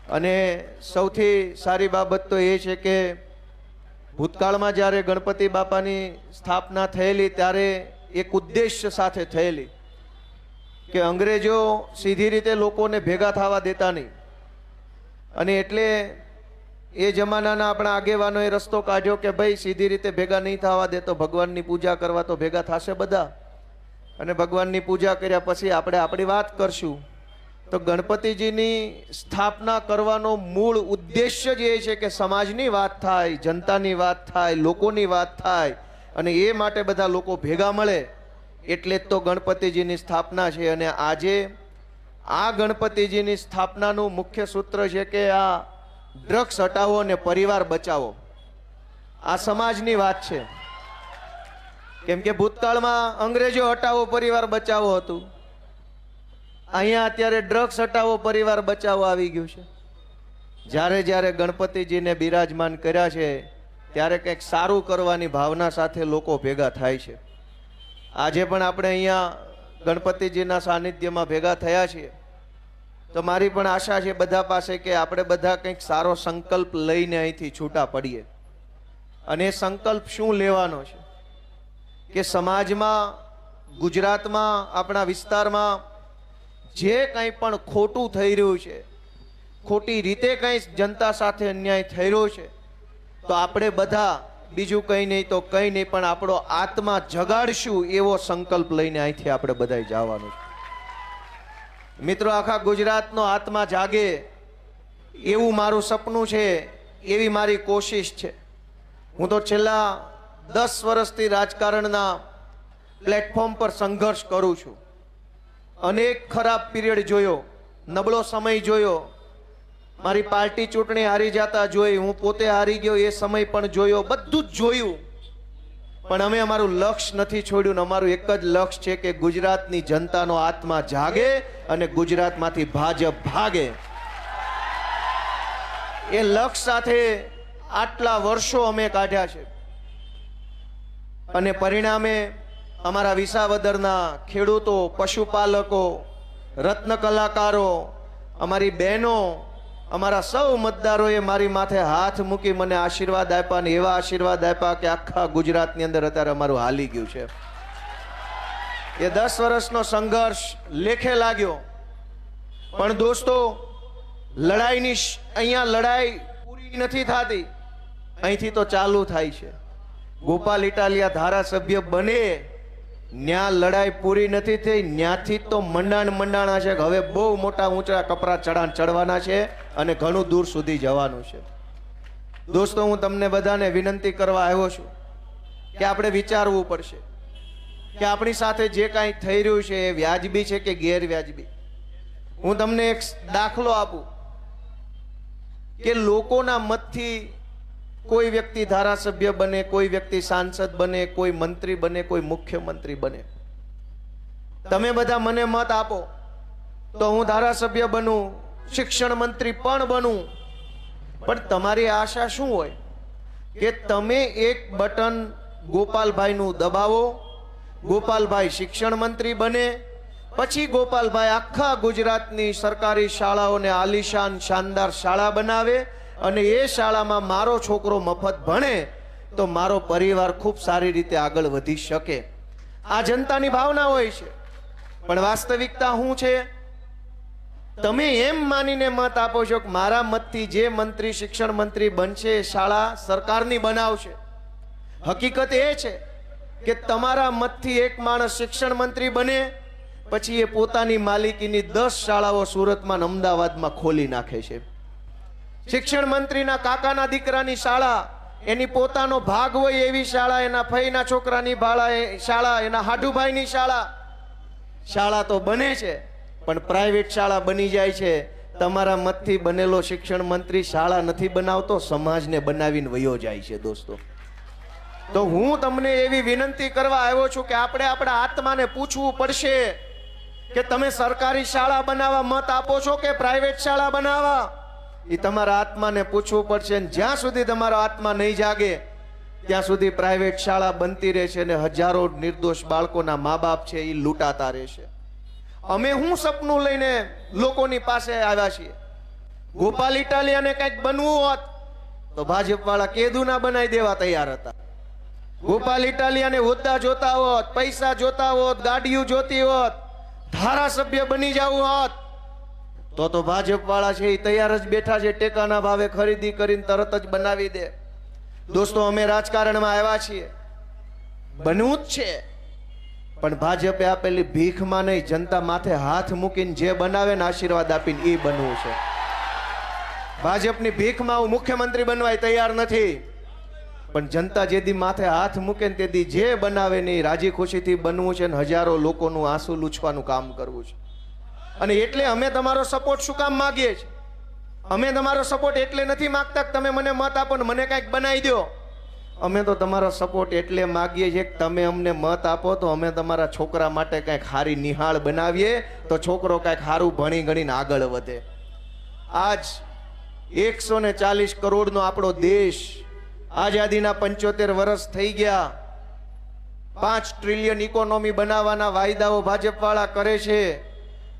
અને સૌથી સારી બાબત તો એ છે કે ભૂતકાળમાં જ્યારે ગણપતિ બાપાની સ્થાપના થયેલી ત્યારે એક ઉદ્દેશ્ય સાથે થયેલી કે અંગ્રેજો સીધી રીતે લોકોને ભેગા થવા દેતા નહીં, અને એટલે એ જમાનાના આપણા આગેવાનોએ રસ્તો કાઢ્યો કે ભાઈ સીધી રીતે ભેગા નહીં થવા દે તો ભગવાનની પૂજા કરવા તો ભેગા થશે બધા, અને ભગવાનની પૂજા કર્યા પછી આપણે આપણી વાત કરશું. તો ગણપતિજીની સ્થાપના કરવાનો મૂળ ઉદ્દેશ્ય જ એ છે કે સમાજની વાત થાય, જનતાની વાત થાય, લોકોની વાત થાય, અને એ માટે બધા લોકો ભેગા મળે, એટલે જ તો ગણપતિજીની સ્થાપના છે. અને આજે આ ગણપતિજીની સ્થાપનાનું મુખ્ય સૂત્ર છે કે આ ડ્રગ્સ હટાવો અને પરિવાર બચાવો. આ સમાજની વાત છે, કેમ કે ભૂતકાળમાં અંગ્રેજો હટાવો પરિવાર બચાવો હતું, અહીંયા અત્યારે ડ્રગ્સ હટાવો પરિવાર બચાવો આવી ગયું છે. જ્યારે જ્યારે ગણપતિજીને બિરાજમાન કર્યા છે ત્યારે કંઈક સારું કરવાની ભાવના સાથે લોકો ભેગા થાય છે. આજે પણ આપણે અહીંયા ગણપતિજીના સાનિધ્યમાં ભેગા થયા છીએ, તો મારી પણ આશા છે બધા પાસે કે આપણે બધા કંઈક સારો સંકલ્પ લઈને અહીંથી છૂટા પડીએ. અને એ સંકલ્પ શું લેવાનો છે કે સમાજમાં, ગુજરાતમાં, આપણા વિસ્તારમાં જે કંઈ પણ ખોટું થઈ રહ્યું છે, ખોટી રીતે કંઈ જનતા સાથે અન્યાય થઈ રહ્યો છે, તો આપણે બધા બીજું કંઈ નહીં તો કંઈ નહીં પણ આપણો આત્મા જગાડશું એવો સંકલ્પ લઈને અહીંથી આપણે બધાય જવાનું છે. મિત્રો, આખા ગુજરાતનો આત્મા જાગે એવું મારું સપનું છે, એવી મારી કોશિશ છે. હું તો છેલ્લા 10 વર્ષથી રાજકારણના પ્લેટફોર્મ પર સંઘર્ષ કરું છું. અનેક ખરાબ પીરિયડ જોયો, નબળો સમય જોયો, મારી પાર્ટી ચૂંટણી હારી જતા જોઈ, હું પોતે હારી ગયો એ સમય પણ જોયો, બધું જ જોયું. પણ અમે અમારું લક્ષ્ય નથી છોડ્યું. અમારું એક જ લક્ષ્ય છે કે ગુજરાતની જનતાનો આત્મા જાગે અને ગુજરાતમાંથી ભાજપ ભાગે. એ લક્ષ્ય સાથે આટલા વર્ષો અમે કાઢ્યા છે, અને પરિણામે અમારા વિસાવદરના ખેડૂતો, પશુપાલકો, રત્ન કલાકારો, અમારી બહેનો, અમારા સૌ મતદારોએ મારી માથે હાથ મૂકી મને આશીર્વાદ આપ્યા, ને એવા આશીર્વાદ આપ્યા કે આખા ગુજરાતની અંદર અત્યારે અમારું હાલી ગયું છે. એ 10 વર્ષનો સંઘર્ષ લેખે લાગ્યો. પણ દોસ્તો, લડાઈની અહીંયા લડાઈ પૂરી નથી થતી, અહીંથી તો ચાલુ થાય છે. ગોપાલ ઇટાલિયા ધારાસભ્ય બને ન્યા લડાઈ પૂરી નથી થઈ, ન્યાથી તો મંડાણા છે. હવે બહુ મોટા ઊંચા કપરા ચડવાના છે અને ઘણું દૂર સુધી જવાનું છે. દોસ્તો, હું તમને બધાને વિનંતી કરવા આવ્યો છું કે આપણે વિચારવું પડશે કે આપણી સાથે જે કાંઈ થઈ રહ્યું છે એ વ્યાજબી છે કે ગેરવ્યાજબી. હું તમને એક દાખલો આપું કે લોકોના મતથી કોઈ વ્યક્તિ ધારાસભ્ય બને, કોઈ વ્યક્તિ સાંસદ બને, કોઈ મંત્રી બને, કોઈ મુખ્યમંત્રી બને. તમે બધા મને મત આપો તો હું ધારાસભ્ય બનું, શિક્ષણ મંત્રી પણ બનું. પણ તમારી આશા શું હોય કે તમે એક બટન ગોપાલભાઈનું દબાવો, ગોપાલભાઈ શિક્ષણ મંત્રી બને, પછી ગોપાલભાઈ આખા ગુજરાતની સરકારી શાળાઓને આલીશાન શાનદાર શાળા બનાવે, અને એ શાળામાં મારો છોકરો મફત ભણે તો મારો પરિવાર ખૂબ સારી રીતે આગળ વધી શકે. આ જનતાની ભાવના હોય છે. પણ વાસ્તવિકતા શું છે? તમે એમ માનીને મત આપો છો કે મારા મતથી જે મંત્રી શિક્ષણ મંત્રી બનશે એ શાળા સરકારની બનાવશે. હકીકત એ છે કે તમારા મતથી એક માણસ શિક્ષણ મંત્રી બને, પછી એ પોતાની માલિકીની 10 શાળાઓ સુરતમાં, અમદાવાદમાં ખોલી નાખે છે. શિક્ષણ મંત્રીના કાકાના દીકરાની શાળા, એની પોતાનો ભાગ હોય એવી શાળા, એના ફઈના છોકરાની શાળા, એના હાડુભાઈની શાળા તો બને છે, પણ પ્રાઇવેટ શાળા બની જાય છે. તમારા મતથી બનેલો શિક્ષણ મંત્રી શાળા નથી બનાવતો, સમાજને બનાવીને વયો જાય છે. દોસ્તો, તો હું તમને એવી વિનંતી કરવા આવ્યો છું કે આપણે આપણા આત્માને પૂછવું પડશે કે તમે સરકારી શાળા બનાવવા મત આપો છો કે પ્રાઇવેટ શાળા બનાવવા? એ તમારા આત્માને પૂછવું પડશે. જ્યાં સુધી તમારો આત્મા નહીં જાગે ત્યાં સુધી પ્રાઇવેટ શાળા બનતી રહેશે અને હજારો નિર્દોષ બાળકોના મા બાપ છે એ લૂંટાતા રહેશે. અમે હું સપનું લઈને લોકોની પાસે આવ્યા છીએ ગોપાલ ઇટાલિયાને કંઈક બનવું હોત તો ભાજપ વાળા કેદુના બનાવી દેવા તૈયાર હતા. ગોપાલ ઇટાલિયાને હોદ્દા જોતા હોત, પૈસા જોતા હોત, ગાડીઓ જોતી હોત, ધારાસભ્ય બની જવું હોત તો ભાજપ વાળા છે એ તૈયાર જ બેઠા છે, ટેકાના ભાવે ખરીદી કરીને તરત જ બનાવી દે. દોસ્તો, અમે રાજકારણમાં આવ્યા છીએ, બનવું જ છે, પણ ભાજપે આપેલી ભીખમાં નહીં, જનતા માથે હાથ મૂકીને જે બનાવે ને આશીર્વાદ આપીને એ બનવું છે. ભાજપની ભીખમાં હું મુખ્યમંત્રી બનવાય તૈયાર નથી, પણ જનતા જેદી માથે હાથ મૂકે ને તેથી જે બનાવે ને રાજી ખુશીથી બનવું છે ને હજારો લોકોનું આંસુ લૂછવાનું કામ કરવું છે. અને એટલે અમે તમારો સપોર્ટ શું કામ માગીએ છીએ? અમે તમારો સપોર્ટ એટલે નથી માગતા કે તમે મને મત આપો ને મને કંઈક બનાવી દો. અમે તો તમારો સપોર્ટ એટલે માગીએ છીએ કે તમે અમને મત આપો તો અમે તમારા છોકરા માટે કંઈક સારી નિહાળ બનાવીએ તો છોકરો કંઈક સારું ભણી ગણીને આગળ વધે. આજ 140 કરોડનો આપણો દેશ, આઝાદીના 75 વર્ષ થઈ ગયા, 5 ટ્રિલિયન ઇકોનોમી બનાવવાના વાયદાઓ ભાજપ વાળા કરે છે,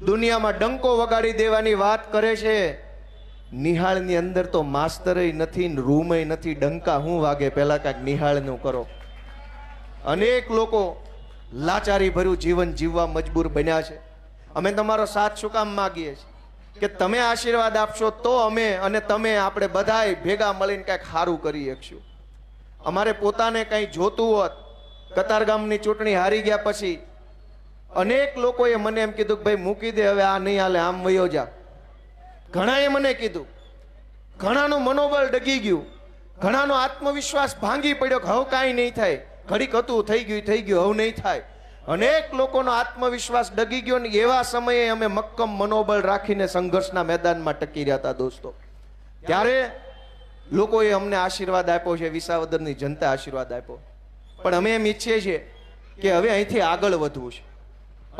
દુનિયામાં ડંકો વગાડી દેવાની વાત કરે છે. નિહાળની અંદર તો માસ્તરય નથી, રૂમય નથી, ડંકા શું વાગે? પહેલા કાંઈક નિહાળનું કરો. અનેક લોકો લાચારી ભર્યું જીવન જીવવા મજબૂર બન્યા છે. અમે તમારો સાથ શું કામ માગીએ છીએ કે તમે આશીર્વાદ આપશો તો અમે અને તમે આપણે બધાય ભેગા મળીને કંઈક સારું કરી શકશું. અમારે પોતાને કંઈ જોતું હોત, કતારગામની ચૂંટણી હારી ગયા પછી અનેક લોકોએ મને એમ કીધું કે ભાઈ મૂકી દે, હવે આ નહીં હાલે, આમ વયો જા. ઘણાએ મને કીધું, ઘણાનું મનોબળ ડગી ગયું, ઘણાનો આત્મવિશ્વાસ ભાંગી પડ્યો કે હવે કાંઈ નહીં થાય, ઘડીક હતું થઈ ગયું હવે નહીં થાય. અનેક લોકોનો આત્મવિશ્વાસ ડગી ગયો ને એવા સમયે અમે મક્કમ મનોબળ રાખીને સંઘર્ષના મેદાનમાં ટકી રહ્યા હતા. દોસ્તો, ત્યારે લોકોએ અમને આશીર્વાદ આપ્યો છે, વિસાવદરની જનતા આશીર્વાદ આપ્યો, પણ અમે એમ ઈચ્છીએ છીએ કે હવે અહીંથી આગળ વધવું છે,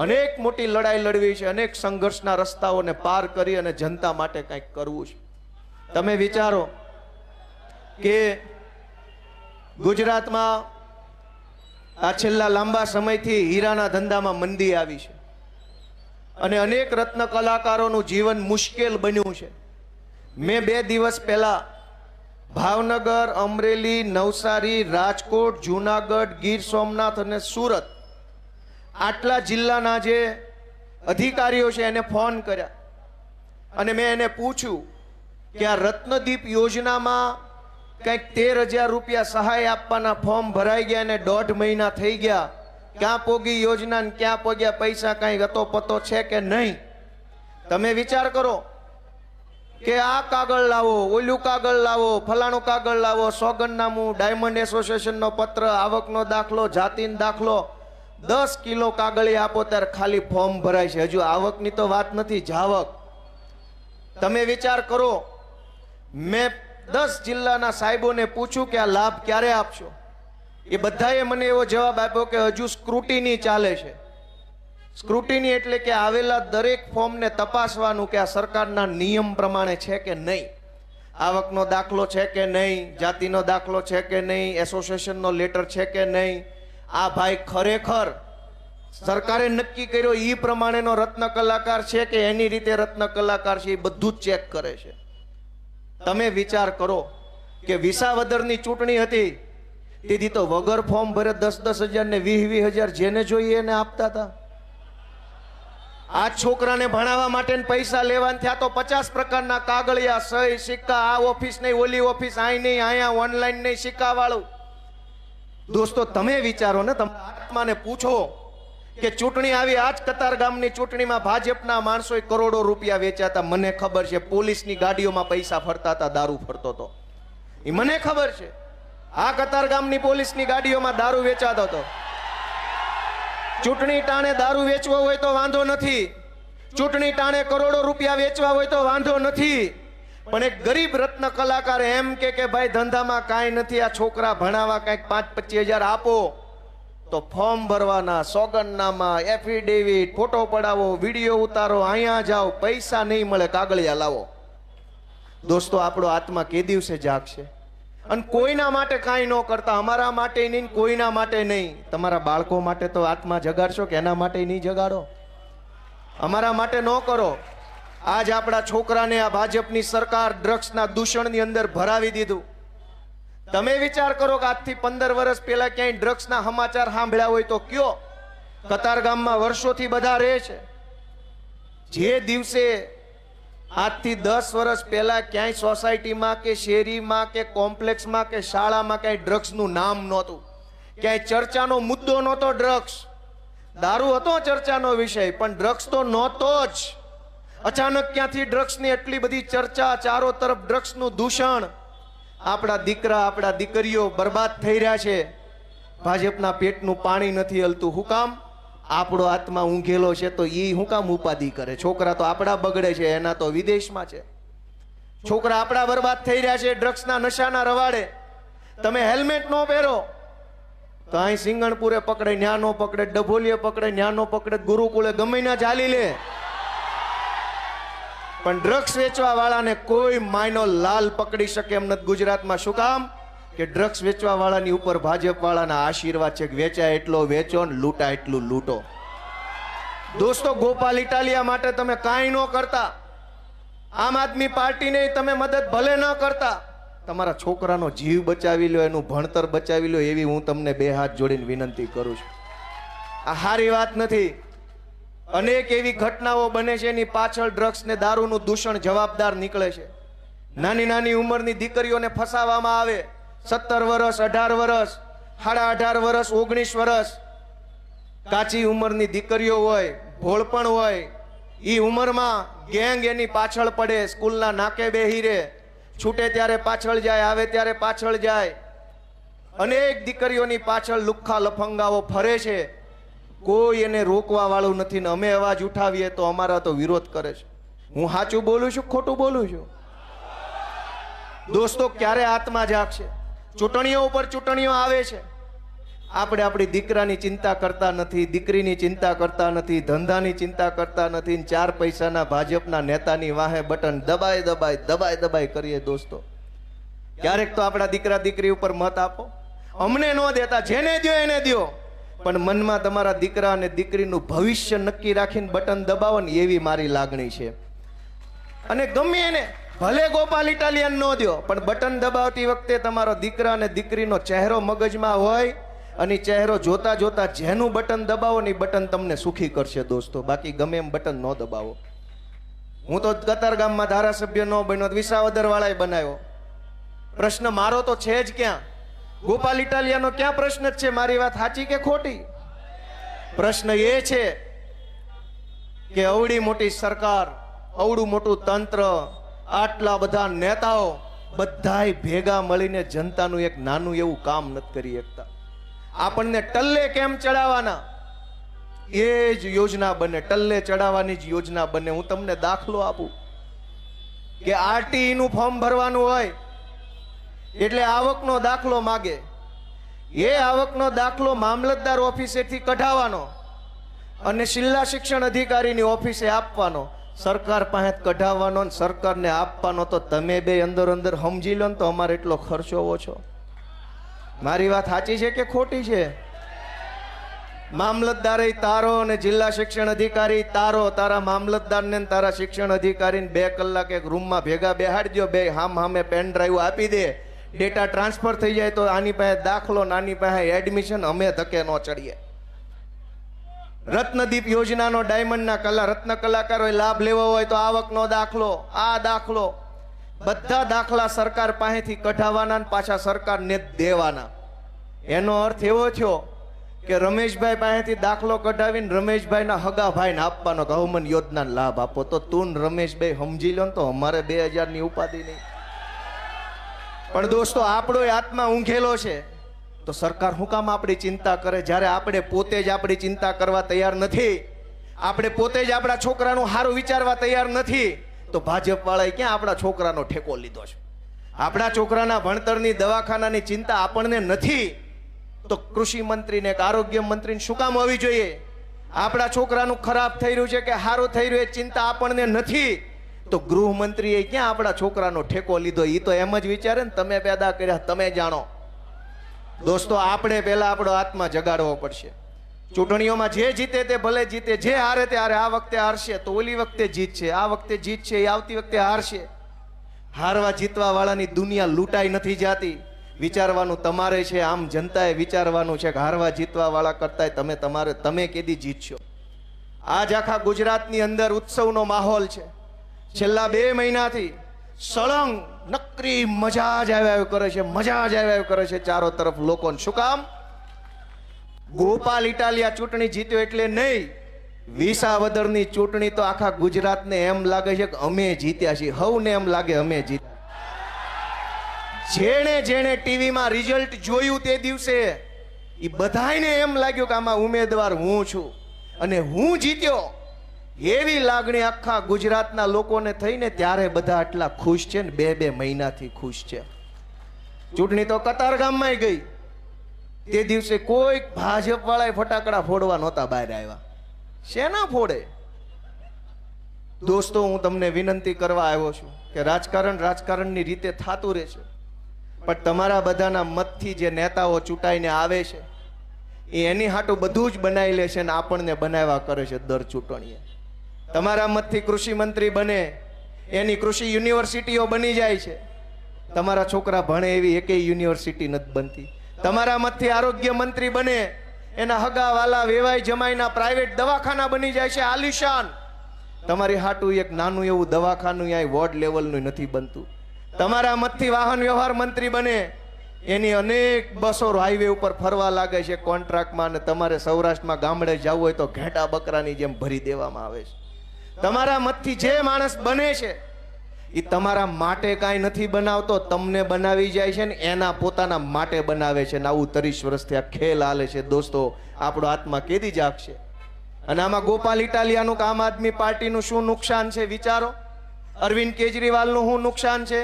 અનેક મોટી લડાઈ લડવી છે, અનેક સંઘર્ષના રસ્તાઓને પાર કરી અને જનતા માટે કંઈક કરવું છે. તમે વિચારો કે ગુજરાતમાં આ છેલ્લા લાંબા સમયથી હીરાના ધંધામાં મંદી આવી છે અને અનેક રત્ન કલાકારોનું જીવન મુશ્કેલ બન્યું છે. મેં 2 દિવસ પહેલા ભાવનગર, અમરેલી, નવસારી, રાજકોટ, જૂનાગઢ, ગીર સોમનાથ અને સુરત આટલા જિલ્લાના જે અધિકારીઓ છે એને ફોન કર્યા અને મેં એને પૂછ્યું કે આ રત્નદીપ યોજનામાં કંઈક 13,000 રૂપિયા સહાય આપવાના ફોર્મ ભરાઈ ગયા અને 1.5 મહિના થઈ ગયા, ક્યાં પોગી યોજના ને ક્યાં પોગ્યા પૈસા, કાંઈ ગતો પતો છે કે નહીં? તમે વિચાર કરો કે આ કાગળ લાવો, ઓલું કાગળ લાવો, ફલાણું કાગળ લાવો, સોગંદનામું, ડાયમંડ એસોસિએશનનો પત્ર, આવકનો દાખલો, જાતિનો દાખલો, 10 કિલો કાગળી આપો ત્યારે ખાલી ફોર્મ ભરાય છે. હજુ આવકની તો વાત નથી, જાવક. તમે વિચાર કરો, મેં 10 જિલ્લાના સાહેબોને પૂછ્યું કે આ લાભ ક્યારે આપશો? એ બધાએ મને એવો જવાબ આપ્યો કે હજુ સ્ક્રુટિની ચાલે છે. સ્ક્રુટિની એટલે કે આવેલા દરેક ફોર્મને તપાસવાનું કે આ સરકારના નિયમ પ્રમાણે છે કે નહીં, આવકનો દાખલો છે કે નહીં, જાતિનો દાખલો છે કે નહીં, એસોસિએશનનો લેટર છે કે નહીં, આ ભાઈ ખરેખર સરકારે નક્કી કર્યો એ પ્રમાણેનો રત્ન કલાકાર છે કે એની રીતે રત્ન કલાકાર છે, એ બધું જ ચેક કરે છે. તમે વિચાર કરો કે વિસાવદરની ચૂંટણી હતી તેથી તો વગર ફોર્મ ભરે 10-10 હજાર ને 20-20 હજાર જેને જોઈએ એને આપતા હતા. આ છોકરાને ભણાવવા માટે પૈસા લેવાના થયા તો 50 પ્રકારના કાગળિયા, સહી, સિક્કા, આ ઓફિસ નહીં, ઓલી ઓફિસ, અહીં નહીં, અહીંયા ઓનલાઈન નહીં, સિક્કા વાળું. દોસ્તો, તમે વિચારો ને, તમારા આત્માને પૂછો કે ચૂંટણી આવી, આજ કતારગામની ચૂંટણીમાં ભાજપના માણસોએ કરોડો રૂપિયા વેચ્યા હતા. મને ખબર છે, પોલીસની ગાડીઓમાં પૈસા ફરતા હતા, દારૂ ફરતો હતો, એ મને ખબર છે. આ કતારગામની પોલીસની ગાડીઓમાં દારૂ વેચાતો હતો. ચૂંટણી ટાણે દારૂ વેચવો હોય તો વાંધો નથી, ચૂંટણી ટાણે કરોડો રૂપિયા વેચવા હોય તો વાંધો નથી, પણ એક ગરીબ રત્ન કલાકાર એમ કે ભાઈ ધંધામાં કાંઈ નથી, આ છોકરા ભણાવવા કંઈક 5-25 હજાર આપો, તો ફોર્મ ભરવાના, સોગંદનામા, એફિડેવિટ, ફોટો પડાવો, વિડીયો ઉતારો, અહીંયા જાઓ, પૈસા નહીં મળે, કાગળિયા લાવો. દોસ્તો, આપણો આત્મા કે દિવસે જાગશે? અને કોઈના માટે કાંઈ ન કરતા, અમારા માટે નહીં, કોઈના માટે નહીં. તમારા બાળકો માટે તો આત્મા જગાડશો કે એના માટે નહીં જગાડો? અમારા માટે ન કરો. આજ આપણા છોકરાને આ ભાજપની સરકાર ડ્રગ્સના દૂષણની અંદર ભરાવી દીધું. તમે વિચાર કરો કે આજથી 15 વર્ષ પહેલા ક્યાંય ડ્રગ્સના સમાચાર સાંભળ્યા હોય તો કયો? કતારગામમાં વર્ષોથી બધા રહે છે. જે દિવસે આજથી 10 વર્ષ પહેલા ક્યાંય સોસાયટીમાં કે શેરીમાં કે કોમ્પ્લેક્સમાં કે શાળામાં ક્યાંય ડ્રગ્સનું નામ નહોતું, ક્યાંય ચર્ચાનો મુદ્દો નહોતો. ડ્રગ્સ, દારૂ હતો ચર્ચાનો વિષય, પણ ડ્રગ્સ તો નહોતો જ. અચાનક ક્યાંથી ડ્રગ્સની એટલી બધી ચર્ચા, ચારો તરફ ડ્રગ્સનું દૂષણ. આપણા દીકરા, આપણા દીકરીઓ બરબાદ થઈ રહ્યા છે. ભાજપના પેટનું પાણી નથી હલતું. શું કામ? આપણો આત્મા ઊંઘેલો છે તો ઈ શું કામ ઉપાધિ કરે? છોકરા તો આપણા બગડે છે, એના તો વિદેશમાં છે. છોકરા આપણા બરબાદ થઈ રહ્યા છે ડ્રગ્સના નશાના રવાડે. તમે હેલ્મેટ ન પહેરો તો અહીં સિંગણપુરે પકડે, ન્યા નો પકડે, ડભોલીએ પકડે, ન્યા નો પકડે, ગુરુકુળે ગમે ના ચાલી લે. પણ ડ્રગ્સ વેચવા વાળાને કોઈ માયનો લાલ પકડી શકે એમ નથી ગુજરાતમાં. શું કામ? કે ડ્રગ્સ વેચવા વાળાની ઉપર ભાજપ વાળાના આશીર્વાદ છે કે વેચાય એટલો વેચો ને લૂંટાય એટલું લૂંટો. દોસ્તો, ગોપાલ ઇટાલિયા માટે તમે કાંઈ ન કરતા, આમ આદમી પાર્ટીને તમે મદદ ભલે ન કરતા, તમારા છોકરાનો જીવ બચાવી લો, એનું ભણતર બચાવી લો, એવી હું તમને બે હાથ જોડીને વિનંતી કરું છું. આ સારી વાત નથી. અનેક એવી ઘટનાઓ બને છે, એની પાછળ ડ્રગ્સ ને દારૂનું દૂષણ જવાબદાર નીકળે છે. નાની નાની ઉંમરની દીકરીઓને ફસાવવામાં આવે. 17 વર્ષ, 18 વર્ષ, 18.5 વર્ષ, 19 વર્ષ કાચી ઉંમરની દીકરીઓ હોય, ભોળપણ હોય. એ ઉંમરમાં ગેંગ એની પાછળ પડે, સ્કૂલના નાકે બેહી રહે, છૂટે ત્યારે પાછળ જાય, આવે ત્યારે પાછળ જાય. અનેક દીકરીઓની પાછળ લુખ્ખા લફંગાઓ ફરે છે. કોઈ એને રોકવા વાળું નથી ને અમે અવાજ ઉઠાવીએ તો અમારા તો વિરોધ કરે છે. હું સાચું બોલું છું, ખોટું બોલું છું? દોસ્તો, ક્યારે આત્મા જાગશે? ચૂંટણીઓ ઉપર ચૂંટણીઓ આવે છે, આપણે આપણી દીકરાની ચિંતા કરતા નથી, દીકરીની ચિંતા કરતા નથી, ધંધાની ચિંતા કરતા નથી. 4 પૈસાના ભાજપના નેતાની વાહે બટન દબાઈ દબાઈ દબાઈ દબાઈ કરીએ. દોસ્તો, ક્યારેક તો આપણા દીકરા દીકરી ઉપર મત આપો. અમને ન દેતા, જેને દો એને દો, પણ મનમાં તમારા દીકરા અને દીકરીનું ભવિષ્ય નક્કી રાખીને બટન દબાવો ને, એવી મારી લાગણી છે. અને ગમે એને, ભલે ગોપાલ ઇટાલિયન ન દો, પણ બટન દબાવતી વખતે તમારો દીકરા અને દીકરીનો ચહેરો મગજમાં હોય, અને ચહેરો જોતા જોતા જેનું બટન દબાવો ને એ બટન તમને સુખી કરશે. દોસ્તો, બાકી ગમે એમ બટન ન દબાવો. હું તો કતારગામમાં ધારાસભ્ય ન બન્યો, વિસાવદર વાળાએ બનાવ્યો. પ્રશ્ન મારો તો છે જ ક્યાં? ગોપાલ ઇટાલિયાનો ક્યાં પ્રશ્ન જ છે? મારી વાત સાચી કે ખોટી? પ્રશ્ન એ છે કે અવડી મોટી સરકાર, અવડું મોટું તંત્ર, આટલા બધા નેતાઓ બધાય ભેગા મળીને જનતાનું એક નાનું એવું કામ નથી કરી શકતા. આપણને ટલ્લે કેમ ચડાવવાના એ જ યોજના બને, ટલ્લે ચડાવવાની જ યોજના બને. હું તમને દાખલો આપું કે આરટીઈ નું ફોર્મ ભરવાનું હોય એટલે આવકનો દાખલો માગે. એ આવકનો દાખલો મામલતદાર ઓફિસેથી કઢાવવાનો અને જિલ્લા શિક્ષણ અધિકારીની ઓફિસે આપવાનો. સરકાર પાસે કઢાવવાનો ને સરકારને આપવાનો. તો તમે બે અંદર અંદર સમજી લો ને તો અમારે એટલો ખર્ચો ઓછો. મારી વાત સાચી છે કે ખોટી છે? મામલતદારે તારો અને જિલ્લા શિક્ષણ અધિકારી તારો. તારા મામલતદારને તારા શિક્ષણ અધિકારીને 2 કલાક એક રૂમમાં ભેગા બેહાડી દો, બે હામે પેન ડ્રાઈવ આપી દે, ડેટા ટ્રાન્સફર થઈ જાય. તો આની પાસે દાખલો, નાની પાસે એડમિશન, અમે ધકે ન ચડીએ. રત્નદીપ યોજનાનો ડાયમંડના રત્ન કલાકારોએ લાભ લેવો હોય તો આવકનો દાખલો, આ દાખલો, બધા દાખલા સરકાર પાસેથી કઢાવવાના ને પાછા સરકારને દેવાના. એનો અર્થ એવો થયો કે રમેશભાઈ પાસેથી દાખલો કઢાવીને રમેશભાઈના હગા ભાઈને આપવાનો કે હવમન યોજનાનો લાભ આપો. તો તું રમેશભાઈ સમજી લો ને તો અમારે 2000 ની ઉપાધિ નહીં. પણ દોસ્તો, આપણો આત્મા ઊંઘેલો છે તો સરકાર શું કામ આપણી ચિંતા કરે? જ્યારે આપણે પોતે જ આપણી ચિંતા કરવા તૈયાર નથી, આપણે પોતે જ આપણા છોકરાનું સારું વિચારવા તૈયાર નથી, તો ભાજપ વાળાએ ક્યાં આપણા છોકરાનો ઠેકો લીધો છે? આપણા છોકરાના ભણતરની, દવાખાનાની ચિંતા આપણને નથી, તો કૃષિ મંત્રીને કે આરોગ્ય મંત્રીને શું કામ હોવી જોઈએ? આપણા છોકરાનું ખરાબ થઈ રહ્યું છે કે સારું થઈ રહ્યું એ ચિંતા આપણને નથી, તો ગૃહમંત્રીએ ક્યાં આપણા છોકરાનો ઠેકો લીધો? એ તો એમ જ વિચારે ને તમે પેદા કર્યા તમે જાણો. દોસ્તો, આપણે પહેલા આપણો આત્મા જગાડવો પડશે. ચૂંટણીઓમાં જે જીતે તે ભલે જીતે, જે હારે તે હારે. આ વખતે હારશે તો ઓલી વખતે જીતશે, આ વખતે જીતશે એ આવતી વખતે હારશે. હારવા જીતવા વાળાની દુનિયા લૂંટાઈ નથી જાતી. વિચારવાનું તમારે છે, આમ જનતાએ વિચારવાનું છે કે હારવા જીતવા વાળા કરતાંય તમે કેદી જીતશો. આજ આખા ગુજરાતની અંદર ઉત્સવનો માહોલ છે. છેલ્લા 2 મહિનાથી સળંગ નકરી મજા જ આવ્યા કરે છે, મજા જ આવ્યા કરે છે ચારો તરફ લોકોને. શું કામ? ગોપાલ ઇટાલિયા ચૂંટણી જીત્યો એટલે નહીં, વિસાવદરની ચૂંટણી તો આખા ગુજરાતને એમ લાગે છે કે અમે જીત્યા છીએ. હવને એમ લાગે અમે જીત્યા. જેણે જેણે ટીવીમાં રિઝલ્ટ જોયું તે દિવસે એ બધાને એમ લાગ્યું કે આમાં ઉમેદવાર હું છું અને હું જીત્યો, એવી લાગણી આખા ગુજરાતના લોકોને થઈને ત્યારે બધા આટલા ખુશ છે ને 2 મહિનાથી ખુશ છે. ચૂંટણી તો કતારગામમાં ગઈ, તે દિવસે કોઈ ભાજપ વાળાએ ફટાકડા ફોડવા નહોતા બહાર આવ્યા. શેના ફોડે? દોસ્તો, હું તમને વિનંતી કરવા આવ્યો છું કે રાજકારણની રીતે થતું રહેશે, પણ તમારા બધાના મતથી જે નેતાઓ ચૂંટાઈને આવે છે એ એની હાટું બધું જ બનાવી લે છે ને આપણને બનાવ્યા કરે છે દર ચૂંટણીએ. તમારા મતથી કૃષિ મંત્રી બને, એની કૃષિ યુનિવર્સિટીઓ બની જાય છે. તમારા છોકરા ભણે એવી એકેય યુનિવર્સિટી નથી બનતી. તમારા મતથી આરોગ્ય મંત્રી બને, એના હગા વાલા વેવાઈ જમાઈના પ્રાઇવેટ દવાખાના બની જાય છે આલિશાન. તમારી હાટું એક નાનું એવું દવાખાનું અહીં વોર્ડ લેવલનું નથી બનતું. તમારા મતથી વાહન વ્યવહાર મંત્રી બને, એની અનેક બસો હાઈવે ઉપર ફરવા લાગે છે કોન્ટ્રાક્ટમાં, અને તમારે સૌરાષ્ટ્રમાં ગામડે જવું હોય તો ઘેટા બકરાની જેમ ભરી દેવામાં આવે છે. તમારા મતથી જે માણસ બને છે એ તમારા માટે કાંઈ નથી બનાવતો, તમને બનાવી જાય છે ને એના પોતાના માટે બનાવે છે. ને આવું 30 વર્ષથી આ ખેલ હાલે છે. દોસ્તો, આપણો આત્મા કેદી જાગશે? અને આમાં ગોપાલ ઇટાલિયાનું આમ આદમી પાર્ટીનું શું નુકસાન છે વિચારો. અરવિંદ કેજરીવાલનું શું નુકસાન છે?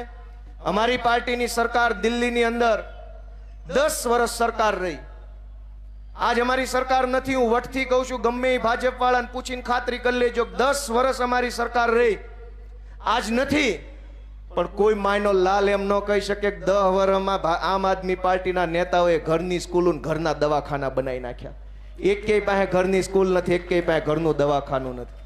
અમારી પાર્ટીની સરકાર દિલ્હીની અંદર 10 વર્ષ સરકાર રહી. આજ અમારી સરકાર નથી, હું વટથી કહું છું, ગમે એ ભાજપ વાળાને પૂછીને ખાતરી કરી લેજો, 10 વર્ષ અમારી સરકાર રહી. આજ નથી, પણ કોઈ માયનો લાલ એમ ન કહી શકે કે 10 વર્ષમાં આમ આદમી પાર્ટીના નેતાઓએ ઘરની સ્કૂલો ઘરના દવાખાના બનાવી નાખ્યા. એકેય પાસે ઘરની સ્કૂલ નથી, એકેય પાસે ઘરનું દવાખાનું નથી.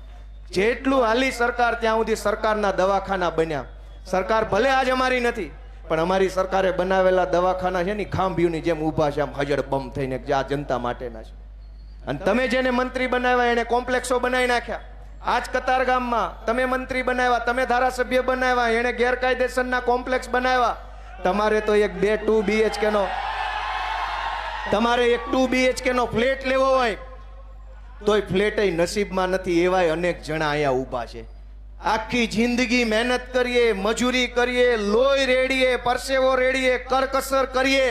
જેટલું હાલી સરકાર ત્યાં સુધી સરકારના દવાખાના બન્યા. સરકાર ભલે આજ અમારી નથી, પણ અમારી સરકારે બનાવેલા દવાખાના છે ને ખાંભીઓની જેમ ઊભા છે, આમ હજર બમ થઈને, જે આ જનતા માટેના છે. અને તમે જેને મંત્રી બનાવ્યા એને કોમ્પ્લેક્સો બનાવી નાખ્યા. આજ કતારગામમાં તમે મંત્રી બનાવ્યા, તમે ધારાસભ્ય બનાવ્યા, એને ગેરકાયદેસરના કોમ્પ્લેક્સ બનાવ્યા. તમારે તો એક 2 BHK નો ફ્લેટ લેવો હોય તોય ફ્લેટ નસીબમાં નથી. એવાય અનેક જણા અહીંયા ઊભા છે. આખી જિંદગી મહેનત કરીએ, મજૂરી કરીએ, લોહી રેડીએ, પરસેવો રેડીએ, કરકસર કરીએ,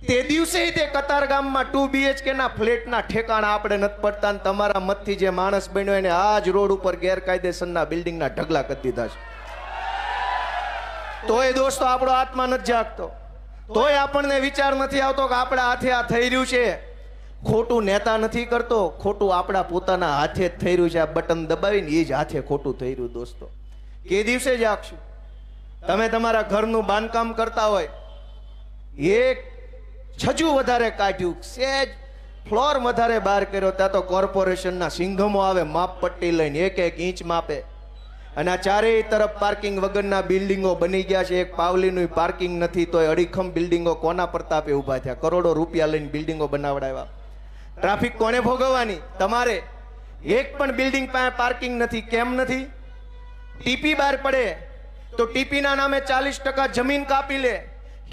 તે દિવસે તે કતારગામમાં 2 BHK ના ફ્લેટના ઠેકાણા આપણે નથી પડતા. ને તમારા મતથી જે માણસ બન્યો એને આજ રોડ ઉપર ગેરકાયદેસરના બિલ્ડિંગના ઢગલા કરી દીધા છે. તોય દોસ્તો આપણો આત્મા નથી જાગતો, તોય આપણને વિચાર નથી આવતો કે આપણા હાથે આ થઈ રહ્યું છે. ખોટું નેતા નથી કરતો, ખોટું આપણા પોતાના હાથે જ થઈ રહ્યું છે. આ બટન દબાવીને એ જ હાથે ખોટું થઈ રહ્યું. દોસ્તો, કે દિવસે જાગશું? તમે તમારા ઘરનું બાંધકામ કરતા હોય, એક છજુ વધારે કાઢ્યું, સેજ ફ્લોર વધારે બહાર કર્યો, ત્યાં તો કોર્પોરેશનના સિંઘમો આવે માપપટ્ટી લઈને 1-1 ઇંચ માપે. અને આ ચારેય તરફ પાર્કિંગ વગરના બિલ્ડિંગો બની ગયા છે. એક પાવલીનું પાર્કિંગ નથી, તોય અડીખમ બિલ્ડિંગો કોના પ્રતાપે ઊભા થયા. કરોડો રૂપિયા લઈને બિલ્ડિંગો બનાવડાવ્યા. ટ્રાફિક કોને ભોગવવાની? તમારે. એક પણ બિલ્ડિંગ પાસે પાર્કિંગ નથી. કેમ નથી? ટીપી બહાર પડે તો ટીપીના નામે 40% જમીન કાપી લે,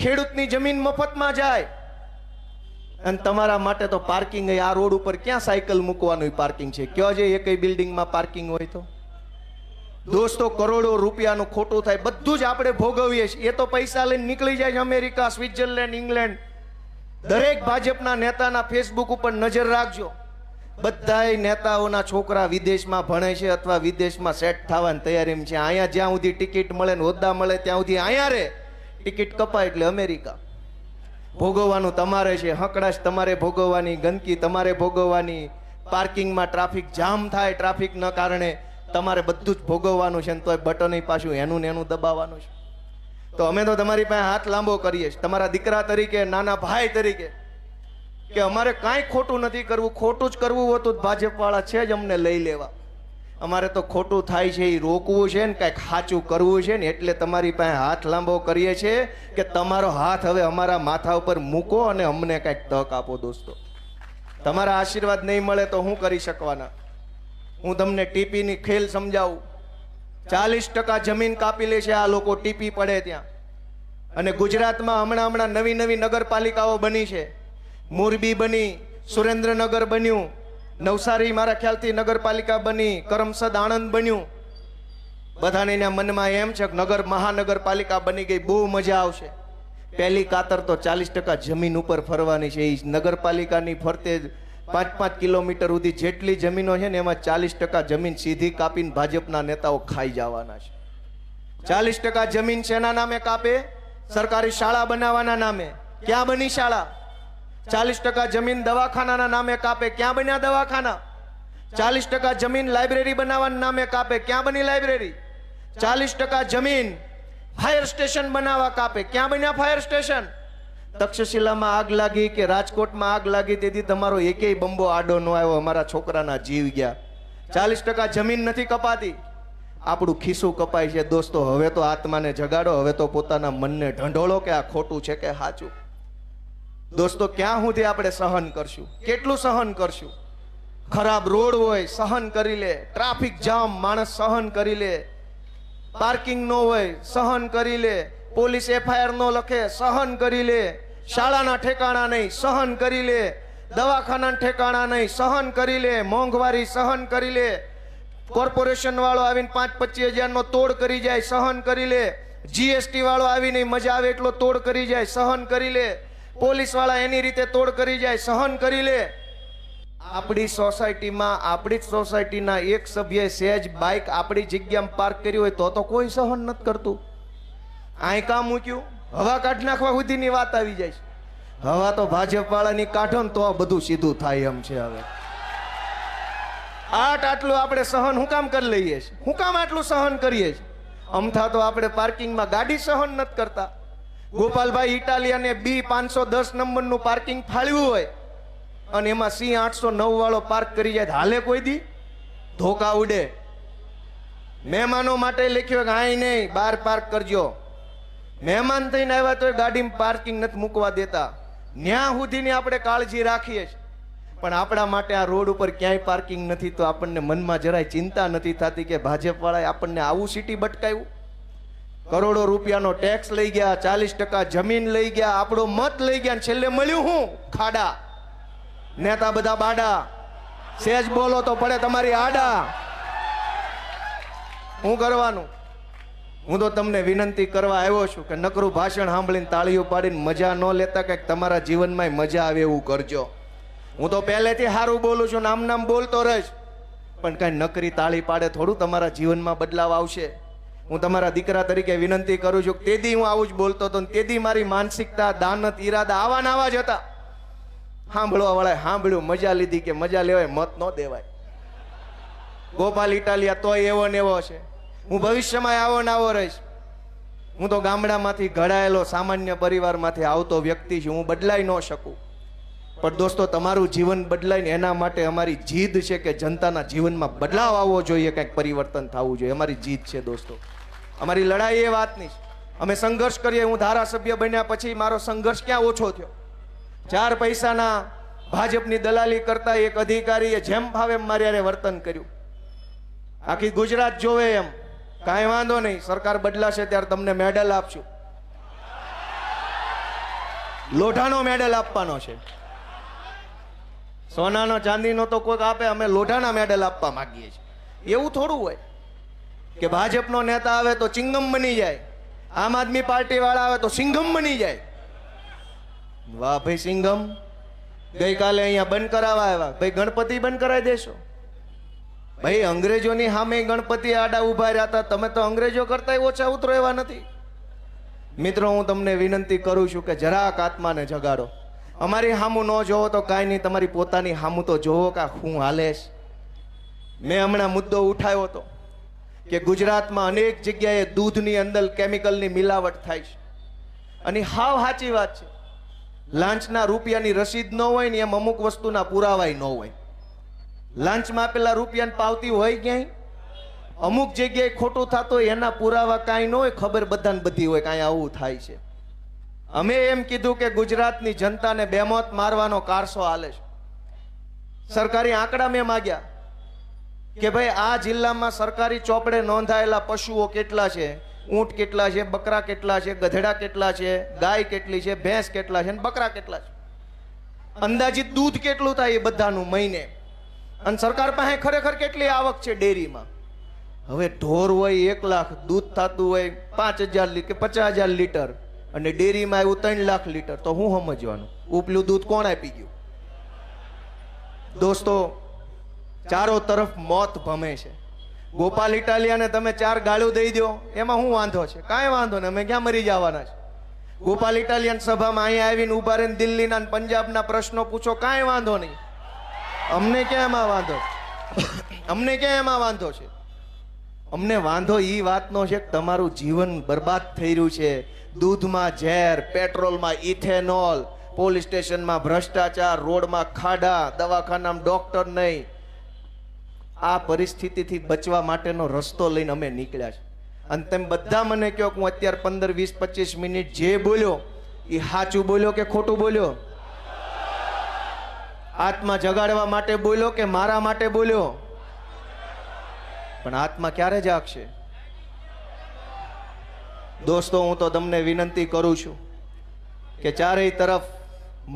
ખેડૂતની જમીન મફતમાં જાય. અને તમારા માટે તો પાર્કિંગ, આ રોડ ઉપર ક્યાં સાયકલ મૂકવાનું પાર્કિંગ છે? કયો છે એકય બિલ્ડિંગમાં પાર્કિંગ હોય તો? દોસ્તો, કરોડો રૂપિયાનું ખોટું થાય. બધું જ આપણે ભોગવીએ છીએ. એ તો પૈસા લઈને નીકળી જાય છે અમેરિકા, સ્વિટ્ઝરલેન્ડ, ઇંગ્લેન્ડ. દરેક ભાજપના નેતાના ફેસબુક ઉપર નજર રાખજો. બધાય નેતાઓના છોકરા વિદેશમાં ભણે છે અથવા વિદેશમાં સેટ થવાની તૈયારીમાં છે. અહીંયા જ્યાં સુધી ટિકિટ મળે ને હોદ્દા મળે ત્યાં સુધી અહીંયા રે. ટિકિટ કપાય એટલે અમેરિકા. ભોગવવાનું તમારે છે, હકડાશ તમારે ભોગવવાની, ગંદકી તમારે ભોગવવાની, પાર્કિંગમાં ટ્રાફિક જામ થાય ટ્રાફિકના કારણે તમારે બધું જ ભોગવવાનું છે. તોય બટન પાછું એનું ને એનું દબાવવાનું છે. તો અમે તો તમારી પાસે હાથ લાંબો કરીએ છીએ, તમારા દીકરા તરીકે, નાના ભાઈ તરીકે. કે અમારે કાંઈ ખોટું નથી કરવું, ખોટું જ કરવું હોતું ભાજપ વાળા છે જ અમને લઈ લેવા. અમારે તો ખોટું થાય છે એ રોકવું છે ને કાંઈક સાચું કરવું છે ને, એટલે તમારી પાસે હાથ લાંબો કરીએ છીએ કે તમારો હાથ હવે અમારા માથા ઉપર મૂકો અને અમને કાંઈક તક આપો. દોસ્તો, તમારા આશીર્વાદ નહીં મળે તો હું કરી શકવાના. હું તમને ટીપીની ખેલ સમજાવું. 40% જમીન કાપી લે છે આ લોકો ટીપી પડે ત્યાં. અને ગુજરાતમાં હમણાં નવી નગરપાલિકાઓ બની છે. મોરબી બની, સુરેન્દ્રનગર બન્યું, નવસારી મારા ખ્યાલથી નગરપાલિકા બની, કરમસદ આણંદ બન્યું. બધાને એના મનમાં એમ છે કે મહાનગરપાલિકા બની ગઈ, બહુ મજા આવશે. પહેલી કાતર તો 40% જમીન ઉપર ફરવાની છે. એ નગરપાલિકાની ફરતે 5-5 કિલોમીટર સુધી જેટલી જમીનો છે ને એમાં 40% જમીન સીધી કાપીને ભાજપના નેતાઓ ખાઈ જવાના છે. 40% જમીન શેના નામે કાપે? સરકારી શાળા બનાવવાના નામે. ક્યાં બની શાળા? 40% જમીન દવાખાનાના નામે કાપે. ક્યાં બન્યા દવાખાના? 40% જમીન લાઇબ્રેરી બનાવવાના નામે કાપે. ક્યાં બની લાઇબ્રેરી? 40% જમીન ફાયર સ્ટેશન બનાવવા કાપે. ક્યાં બન્યા ફાયર સ્ટેશન? તક્ષશિલામાં આગ લાગી કે રાજકોટમાં આગ લાગી તેથી તમારો એકેય બંબો આડો ન આવ્યો, અમારા છોકરાના જીવ ગયા. 40% જમીન નથી કપાતી, આપણું ખિસ્સું કપાય છે. દોસ્તો, હવે તો આત્માને જગાડો, હવે તો પોતાના મનને ઢંઢોળો કે આ ખોટું છે કે સાચું. દોસ્તો, ક્યાં સુધી આપણે સહન કરશું? કેટલું સહન કરશું? ખરાબ રોડ હોય સહન કરી લે, ટ્રાફિક જામ માણસ સહન કરી લે, પાર્કિંગ નો હોય સહન કરી લે, પોલીસ FIR નો લખે સહન કરી લે, શાળાના ઠેકાણા નહીં સહન કરી લે, દવાખાના ઠેકાણા નહીં સહન કરી લે, મોંઘવારી સહન કરી લે, કોર્પોરેશન વાળો આવીને 5-25 હજારનો તોડ કરી જાય સહન કરી લે, GST વાળો આવીને મજા આવે એટલો તોડ કરી જાય સહન કરી લે, પોલીસ વાળા એની રીતે તોડ કરી જાય સહન કરી લે. આપણી સોસાયટીમાં આપણી જ સોસાયટીના એક સભ્યએ સહેજ બાઇક આપણી જગ્યામાં પાર્ક કરી હોય તો કોઈ સહન નથી કરતું. આય કામ મૂક્યું, હવા કાઢ નાખવા સુધીની વાત આવી જાય છે. હવા તો ભાજપ વાળાની કાઢો ને તો બધું સીધું થાય એમ છે. હવે આટલું આપણે સહન હું કામ કરી લઈએ છીએ? હું કામ આટલું સહન કરીએ છીએ? અમથા તો આપણે પાર્કિંગમાં ગાડી સહન નથી કરતા. ગોપાલભાઈ ઇટાલિયાને B510 નંબરનું પાર્કિંગ ફાળવ્યું હોય અને એમાં C809 વાળો પાર્ક કરી જાય, હાલે કોઈ દી? ધોકા ઉડે. મહેમાનો માટે લખ્યું કે આય નહીં, બહાર પાર્ક કરજો. મહેમાન થઈને આવ્યા તો ગાડીમાં પાર્કિંગ નથી મૂકવા દેતા. ન્યા સુધીની આપણે કાળજી રાખીએ છીએ, પણ આપણા માટે આ રોડ ઉપર ક્યાંય પાર્કિંગ નથી. તો આપણને મનમાં જરાય ચિંતા નથી થતી કે ભાજપ વાળાએ આપણને આવું સિટી બટકાવ્યું. કરોડો રૂપિયાનો ટેક્સ લઈ ગયા, 40% જમીન લઈ ગયા, આપણો મત લઈ ગયા, છેલ્લે મળ્યું હું? ખાડા. નેતા બધા બાડા, સેજ બોલો તો પડે તમારી આડા. શું કરવાનું? હું તો તમને વિનંતી કરવા આવ્યો છું કે નકરું ભાષણ સાંભળીને તાળીઓ પાડીને મજા ન લેતા, કંઈક તમારા જીવનમાં મજા આવે એવું કરજો. હું તો પહેલેથી સારું બોલું છું, નામ બોલતો રહીશ, પણ કઈ નકરી તાળી પાડે થોડું તમારા જીવનમાં બદલાવ આવશે. હું તમારા દીકરા તરીકે વિનંતી કરું છું કે તેદી હું આવું જ બોલતો હતો, તેદી મારી માનસિકતા, દાનત, ઈરાદા આવા જ હતા. સાંભળવા વાળા સાંભળ્યું, મજા લીધી કે મજા લેવાય, મત ન દેવાય. ગોપાલ ઇટાલિયા તોય એવો ને એવો છે. હું ભવિષ્યમાં આવો ને આવો રહીશ. હું તો ગામડામાંથી ઘડાયેલો સામાન્ય પરિવારમાંથી આવતો વ્યક્તિ છું. હું બદલાઈ ન શકું, પણ દોસ્તો તમારું જીવન બદલાય ને એના માટે અમારી જીદ છે કે જનતાના જીવનમાં બદલાવ આવવો જોઈએ, કંઈક પરિવર્તન થવું જોઈએ. અમારી જીદ છે દોસ્તો, અમારી લડાઈ એ વાતની છે. અમે સંઘર્ષ કરીએ. હું ધારાસભ્ય બન્યા પછી મારો સંઘર્ષ ક્યાં ઓછો થયો? 4 પૈસાના ભાજપની દલાલી કરતા એક અધિકારીએ જેમ ભાવે એમ મારી હારે વર્તન કર્યું. આખી ગુજરાત જોવે એમ. કાંઈ વાંધો નહીં, સરકાર બદલાશે ત્યારે તમને મેડલ આપશું. લોઢાનો મેડલ આપવાનો છે. સોનાનો ચાંદીનો તો કોઈક આપે, અમે લોઢાના મેડલ આપવા માંગીએ છીએ. એવું થોડું હોય કે ભાજપનો નેતા આવે તો ચિંગમ બની જાય, આમ આદમી પાર્ટી વાળા આવે તો સિંઘમ બની જાય. વાહ ભાઈ સિંઘમ, ગઈકાલે અહીંયા બંધ કરાવવા આવ્યા. ભાઈ ગણપતિ બંધ કરાવી દેશો? ભાઈ અંગ્રેજોની સામે ગણપતિ આડા ઉભા રહ્યા હતા, તમે તો અંગ્રેજો કરતા ઓછા ઉતરો એવા નથી. મિત્રો, હું તમને વિનંતી કરું છું કે જરાક આત્માને જગાડો. અમારી સામું ન જોવો તો કાંઈ નહીં, તમારી પોતાની સામું તો જોવો કે હું હાલેશ. મેં હમણાં મુદ્દો ઉઠાવ્યો હતો કે ગુજરાતમાં અનેક જગ્યાએ દૂધની અંદર કેમિકલની મિલાવટ થાય છે, અને હાવ સાચી વાત છે. લાંચના રૂપિયાની રસીદ ન હોય ને એમ અમુક વસ્તુના પુરાવાય ન હોય. લાંચમાં આપેલા રૂપિયાની પાવતી હોય ક્યાંય? અમુક જગ્યાએ ખોટું થતું હોય એના પુરાવા કાંઈ ન હોય, ખબર બધાને બધી હોય કાંઈ આવું થાય છે. અમે એમ કીધું કે ગુજરાતની જનતાને બેમોત મારવાનો કારસો હાલે છે. સરકારી આંકડા મેં માગ્યા કે ભાઈ આ જિલ્લામાં સરકારી ચોપડે નોંધાયેલા પશુઓ કેટલા છે, ઊંટ કેટલા છે, બકરા કેટલા છે, ગધેડા કેટલા છે, ગાય કેટલી છે, ભેંસ કેટલા છે અને બકરા કેટલા છે, અંદાજિત દૂધ કેટલું થાય એ બધાનું મહિને, અને સરકાર પાસે ખરેખર કેટલી આવક છે ડેરીમાં. હવે ઢોર હોય 1 લાખ, દૂધ થતું હોય 5,000 કે 50,000 લીટર અને ડેરીમાં આવ્યું 3 લાખ લીટર, તો હું સમજવાનું ઉપલું દૂધ કોણ આપી ગયું? દોસ્તો, ચારો તરફ મોત ભમે છે. ગોપાલ ઇટાલિયાને તમે 4 ગાળું દઈ દો, એમાં શું વાંધો છે? કાંઈ વાંધો નહીં, અમે ક્યાં મરી જવાના છે? ગોપાલ ઇટાલિયન સભામાં અહીંયા આવીને ઉભા રહીને દિલ્હીના અને પંજાબના પ્રશ્નો પૂછો, કાંઈ વાંધો નહીં. અમને ક્યાં એમાં વાંધો? અમને ક્યાં એમાં વાંધો છે? અમને વાંધો એ વાતનો છે કે તમારું જીવન બરબાદ થઈ રહ્યું છે. દૂધમાં ઝેર, પેટ્રોલમાં ઇથેનોલ, પોલીસ સ્ટેશનમાં ભ્રષ્ટાચાર, રોડમાં ખાડા, દવાખાનામાં ડોક્ટર નહીં. આ પરિસ્થિતિથી બચવા માટેનો રસ્તો લઈને અમે નીકળ્યા છે. અને તમે બધા મને કહો કે હું અત્યારે 15, 20, 25 મિનિટ જે બોલ્યો એ સાચું બોલ્યો કે ખોટું બોલ્યો? આત્મા જગાડવા માટે બોલ્યો કે મારા માટે બોલ્યો? પણ આત્મા ક્યારે જાગશે? દોસ્તો, હું તો તમને વિનંતી કરું છું કે ચારેય તરફ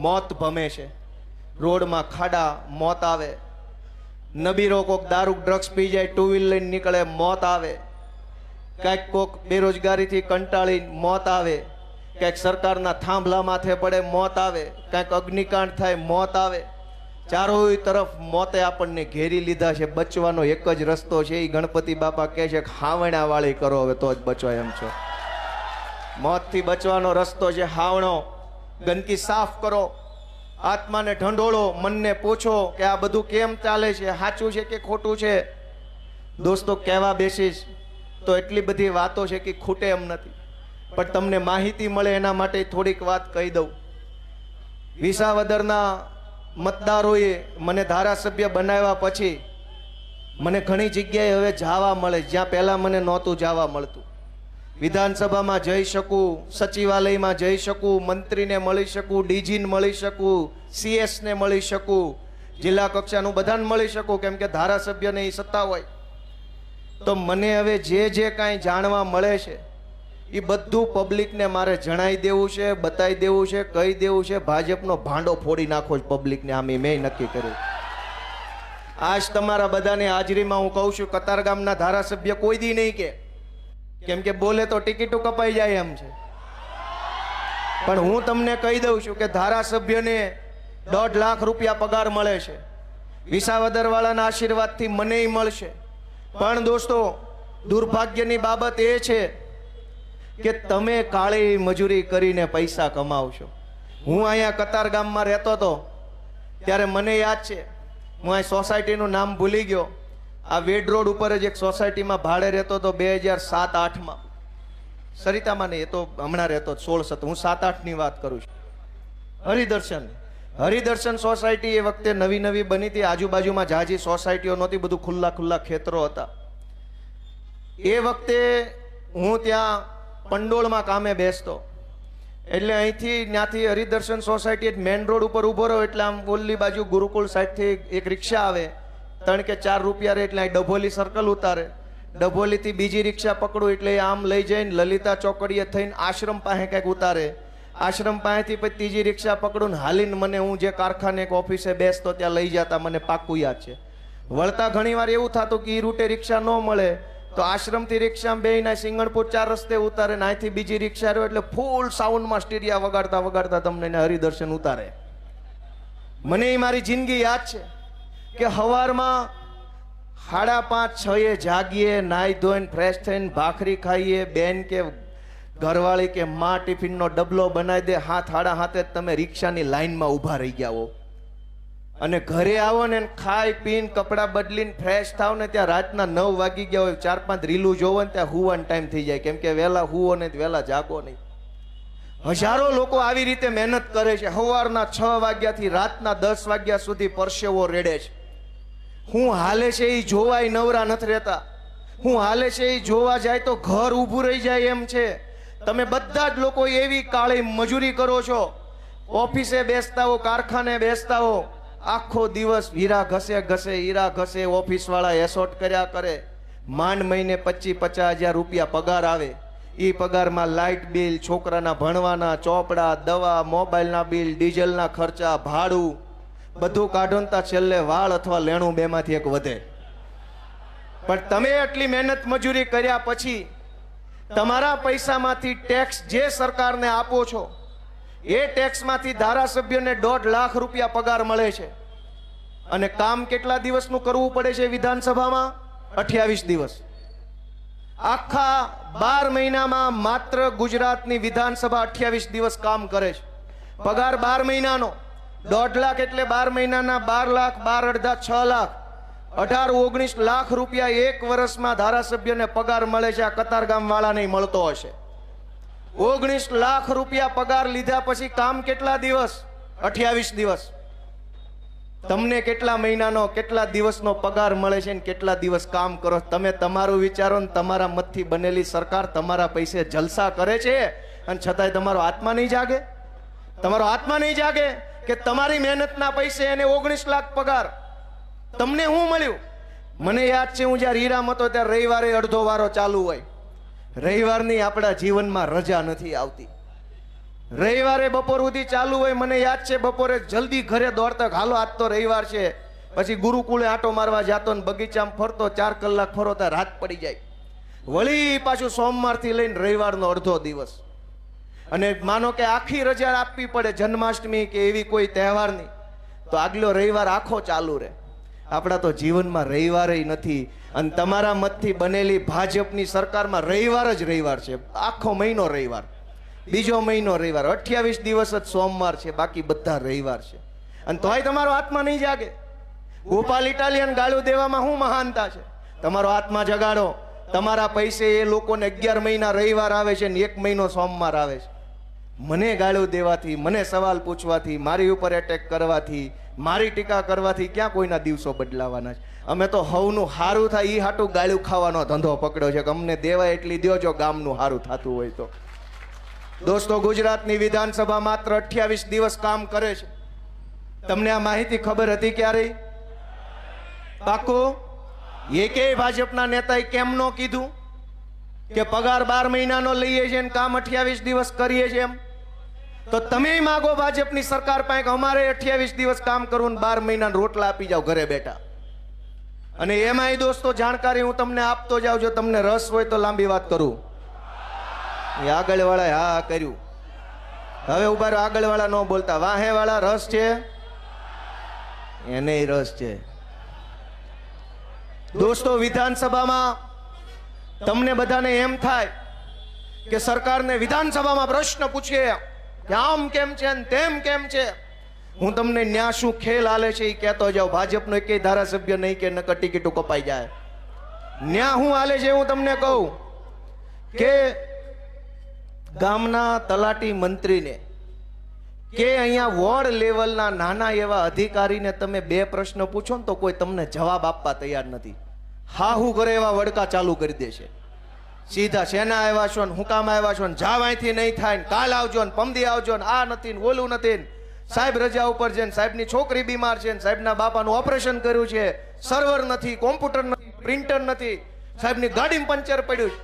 મોત ભમે છે. રોડમાં ખાડા, મોત આવે. નબીરો કોક દારૂ ડ્રગ્સ પી જાય, 2 વ્હીલ લઈને નીકળે, મોત આવે. કાંઈક કોક બેરોજગારીથી કંટાળી મોત આવે. કાંઈક સરકારના થાંભલા માથે પડે, મોત આવે. કાંઈક અગ્નિકાંડ થાય, મોત આવે. ચારોય તરફ મોતે આપણને ઘેરી લીધા છે. બચવાનો એક જ રસ્તો છે, એ ગણપતિ બાપા કહે છે કે હાવણા વાળી કરો, હવે તો જ બચો એમ છો. મોતથી બચવાનો રસ્તો છે હાવણો. ગંદકી સાફ કરો, આત્માને ઢંઢોળો, મનને પૂછો કે આ બધું કેમ ચાલે છે, સાચું છે કે ખોટું છે. દોસ્તો, કહેવા બેસીશ તો એટલી બધી વાતો છે કે ખૂટે એમ નથી, પણ તમને માહિતી મળે એના માટે થોડીક વાત કહી દઉં. વિસાવદરના મતદારોએ મને ધારાસભ્ય બનાવ્યા પછી મને ઘણી જગ્યાએ હવે જવા મળે, જ્યાં પહેલાં મને નહોતું જવા મળતું. વિધાનસભામાં જઈ શકું, સચિવાલયમાં જઈ શકું, મંત્રીને મળી શકું, ડીજીને મળી શકું, CS ને મળી શકું, જિલ્લા કક્ષાનું બધાને મળી શકું, કેમ કે ધારાસભ્યને એ સત્તા હોય. તો મને હવે જે કાંઈ જાણવા મળે છે એ બધું પબ્લિકને મારે જણાવી દેવું છે, બતાવી દેવું છે, કહી દેવું છે. ભાજપનો ભાંડો ફોડી નાખો જ પબ્લિકને, આમ મેં નક્કી કર્યું. આજ તમારા બધાની હાજરીમાં હું કહું છું, કતારગામના ધારાસભ્ય કોઈ દી નહીં કે, કેમ કે બોલે તો ટિકિટો કપાઈ જાય એમ છે. પણ હું તમને કહી દઉં છું કે ધારાસભ્યને 1.5 લાખ રૂપિયા પગાર મળે છે. વિસાવદર વાળાના આશીર્વાદથી મને મળશે. પણ દોસ્તો, દુર્ભાગ્યની બાબત એ છે કે તમે કાળી મજૂરી કરીને પૈસા કમાવશો. હું અહીંયા કતારગામમાં રહેતો હતો ત્યારે મને યાદ છે, હું અહીં સોસાયટીનું નામ ભૂલી ગયો. આ વેડ રોડ ઉપર જ એક સોસાયટીમાં ભાડે રહેતો હતો 2007-8માં. સરિતામાં નહીં, એ તો હમણાં રહેતો 16-17, હું 7-8ની વાત કરું છું. હરિદર્શન સોસાયટી એ વખતે નવી બની હતી. આજુબાજુમાં જાજી સોસાયટીઓ નહોતી, બધું ખુલ્લા ખેતરો હતા. એ વખતે હું ત્યાં પંડોળમાં કામે બેસતો. એટલે અહીંથી ત્યાંથી હરિદર્શન સોસાયટી મેન રોડ ઉપર ઊભો રહ્યો એટલે આમ ઓલી બાજુ ગુરુકુળ સાઈડથી એક રિક્ષા આવે, 3 કે 4 રૂપિયા રહે એટલે અહીં ડભોલી સર્કલ ઉતારે. ડભોલીથી બીજી રિક્ષા પકડું એટલે આમ લઈ જઈને લલિતા ચોકડીએ થઈને આશ્રમ પાસે કંઈક ઉતારે. આશ્રમ પાસેથી પછી ત્રીજી રિક્ષા પકડું ને હાલીને મને, હું જે કારખાને એક ઓફિસે બેસતો ત્યાં લઈ જતા, મને પાક્કું યાદ છે. વળતા ઘણીવાર એવું થતું કે એ રૂટે રિક્ષા ન મળે તો આશ્રમથી રિક્ષામાં બેહીને સિંગણપુર 4 રસ્તે ઉતારે ને અહીંથી બીજી રિક્ષા રહ્યો એટલે ફૂલ સાઉન્ડમાં સ્ટીરિયા વગાડતા તમને હરિદર્શન ઉતારે. મને એ મારી જિંદગી યાદ છે કે સવારમાં 5:30-6 જાગીએ, નાહી ધોઈને ફ્રેશ થઈને ભાખરી ખાઈએ, બેન કે ઘરવાળી કે માં ટિફિનનો ડબલો બનાવી દે, 7:30 તમે રિક્ષાની લાઈનમાં ઊભા રહી ગયા હો અને ઘરે આવો ને ખાઈ પીને કપડાં બદલીને ફ્રેશ થાવ ને ત્યાં રાતના 9 વાગી ગયા હોય, 4-5 રીલું જોવો ને ત્યાં હુવાનો ટાઈમ થઈ જાય, કેમ કે વહેલા હુવો નહીં વહેલા જાગો નહીં. હજારો લોકો આવી રીતે મહેનત કરે છે. સવારના 6 વાગ્યાથી રાતના 10 વાગ્યા સુધી પરસેવો રેડે છે. હું હાલે છે એ જોવાય નવરા નથી રહેતા. હું હાલે છે એ જોવા જાય તો ઘર ઊભું રહી જાય એમ છે. તમે બધા જ લોકો એવી કાળી મજૂરી કરો છો. ઓફિસે બેસતા હો, કારખાને બેસતા હો, આખો દિવસ હીરા ઘસે હીરા ઘસે. ઓફિસ વાળા એસોટ કર્યા કરે. માંડ મહિને 25-50 હજાર રૂપિયા પગાર આવે. એ પગારમાં લાઇટ બિલ, છોકરાના ભણવાના ચોપડા, દવા, મોબાઈલના બિલ, ડીઝલના ખર્ચા, ભાડું બધું કાઢોનતા છેલ્લે વાળ અથવા લેણું બેમાંથી એક વધે. પણ તમે આટલી મહેનત મજૂરી કર્યા પછી તમારા પૈસામાંથી ટેક્સ જે સરકારને આપો છો એ ટેક્સમાંથી ધારાસભ્યોને 1.5 લાખ રૂપિયા પગાર મળે છે. અને કામ કેટલા દિવસનું કરવું પડે છે વિધાનસભામાં? 28 દિવસ. આખા 12 મહિનામાં માત્ર ગુજરાતની વિધાનસભા 28 દિવસ કામ કરે છે. પગાર 12 મહિનાનો 1.5 લાખ એટલે 12 મહિનાના 12 લાખ, 12 અડધા 6 લાખ, 18-19 લાખ રૂપિયા એક વર્ષમાં ધારાસભ્યને પગાર મળે છે. આ કતારગામ વાળા નહીં મળતો હશે. 19 લાખ રૂપિયા પગાર લીધા પછી કામ કેટલા દિવસ? 28 દિવસ. તમને કેટલા મહિનાનો, કેટલા દિવસનો પગાર મળે છે ને કેટલા દિવસ કામ કરો? તમે તમારું વિચારો ને તમારા મતથી બનેલી સરકાર તમારા પૈસે જલસા કરે છે અને છતાંય તમારો આત્મા નહીં જાગે? તમારો આત્મા નહીં જાગે કે તમારી મહેનતના પૈસે એને 19 લાખ પગાર? તમને શું મળ્યું? મને યાદ છે હું જ્યારે હીરામાં હતો ત્યારે રવિવારે અડધો વારો ચાલુ હોય. રવિવારની આપણા જીવનમાં રજા નથી આવતી. રવિવારે બપોર સુધી ચાલુ હોય. મને યાદ છે બપોરે જલ્દી ઘરે દોડતા, હાલો આજ તો રવિવાર છે. પછી ગુરુકુળે આંટો મારવા જાતો ને બગીચામાં ફરતો, 4 કલાક ફરો ત્યાં રાત પડી જાય. વળી પાછું સોમવારથી લઈને રવિવારનો અડધો દિવસ. અને માનો કે આખી રજા આપવી પડે જન્માષ્ટમી કે એવી કોઈ તહેવારની, તો આગલો રવિવાર આખો ચાલુ રહે. આપણા તો જીવનમાં રવિવાર નથી. અને તમારા મતથી બનેલી ભાજપની સરકારમાં રવિવાર જ રવિવાર છે. આખો મહિનો રવિવાર, બીજો મહિનો રવિવાર, 28 દિવસ જ સોમવાર છે, બાકી બધા રવિવાર છે. અને તોય તમારો આત્મા નહીં જાગે. ગોપાલ ઇટાલિયન ગાળું દેવામાં શું મહાનતા છે? તમારો આત્મા જગાડો. તમારા પૈસે એ લોકોને 11 મહિના રવિવાર આવે છે ને 1 મહિનો સોમવાર આવે છે. મને ગાળું દેવાથી, મને સવાલ પૂછવાથી, મારી ઉપર એટેક કરવાથી, મારી ટીકા કરવાથી ક્યાં કોઈના દિવસો બદલાવાના છે? અમે તો હવનું હારું થાય એ હાટું ગાળું ખાવાનો ધંધો પકડ્યો છે કે અમને દેવાય એટલી દ્યો જો ગામનું હારું થતું હોય તો. દોસ્તો, ગુજરાતની વિધાનસભા માત્ર 28 દિવસ કામ કરે છે. તમને આ માહિતી ખબર હતી ક્યારે? પાકું? એકેય ભાજપના નેતાએ કેમ ન કીધું કે પગાર 12 મહિનાનો લઈએ છીએ ને કામ 28 દિવસ કરીએ છીએ એમ? તો તમે માગો ભાજપની સરકાર પાસે કે અમારે 28 દિવસ કામ કરવું ને 12 મહિના રોટલા આપી જાવ ઘરે બેઠા. અને એમાંય દોસ્તો જાણકારી હું તમને આપતો જાઉં. જો તમને રસ હોય તો લાંબી વાત કરું. એ આગળ વાળા હા કર્યું. હવે ઉભા રહો, આગળ વાળા ન બોલતા. વાહે વાળા રસ છે, એને રસ છે. દોસ્તો, વિધાનસભામાં તમને બધાને એમ થાય કે સરકારને વિધાનસભામાં પ્રશ્ન પૂછીએ કે આમ કેમ છે ને તેમ કેમ છે. હું તમને ન્યા શું ખેલ હાલે છે એ કહેતો જાઉં. ભાજપનો એકેય ધારાસભ્ય નહીં કે નકર ટિકિટો કપાઈ જાય. ન્યા શું હાલે છે હું તમને કહું કે ગામના તલાટી મંત્રીને કે અહીંયા વોર્ડ લેવલના નાના એવા અધિકારીને તમે 2 પ્રશ્ન પૂછો ને તો કોઈ તમને જવાબ આપવા તૈયાર નથી. હા હું કરે એવા વડકા ચાલુ કરી દેશે. સીધા શેના આવ્યા છો ને હું કામ આવ્યા છો ને જાવ અહીંથી નહીં થાય ને કાલ આવજો ને પમદી આવજો ને આ નથી ને ઓલું નથી ને સાહેબ રજા ઉપર છે ને સાહેબની છોકરી બીમાર છે ને સાહેબના બાપાનું ઓપરેશન કર્યું છે, સર્વર નથી, કોમ્પ્યુટર નથી, પ્રિન્ટર નથી, સાહેબની ગાડીમાં પંચર પડ્યું છે.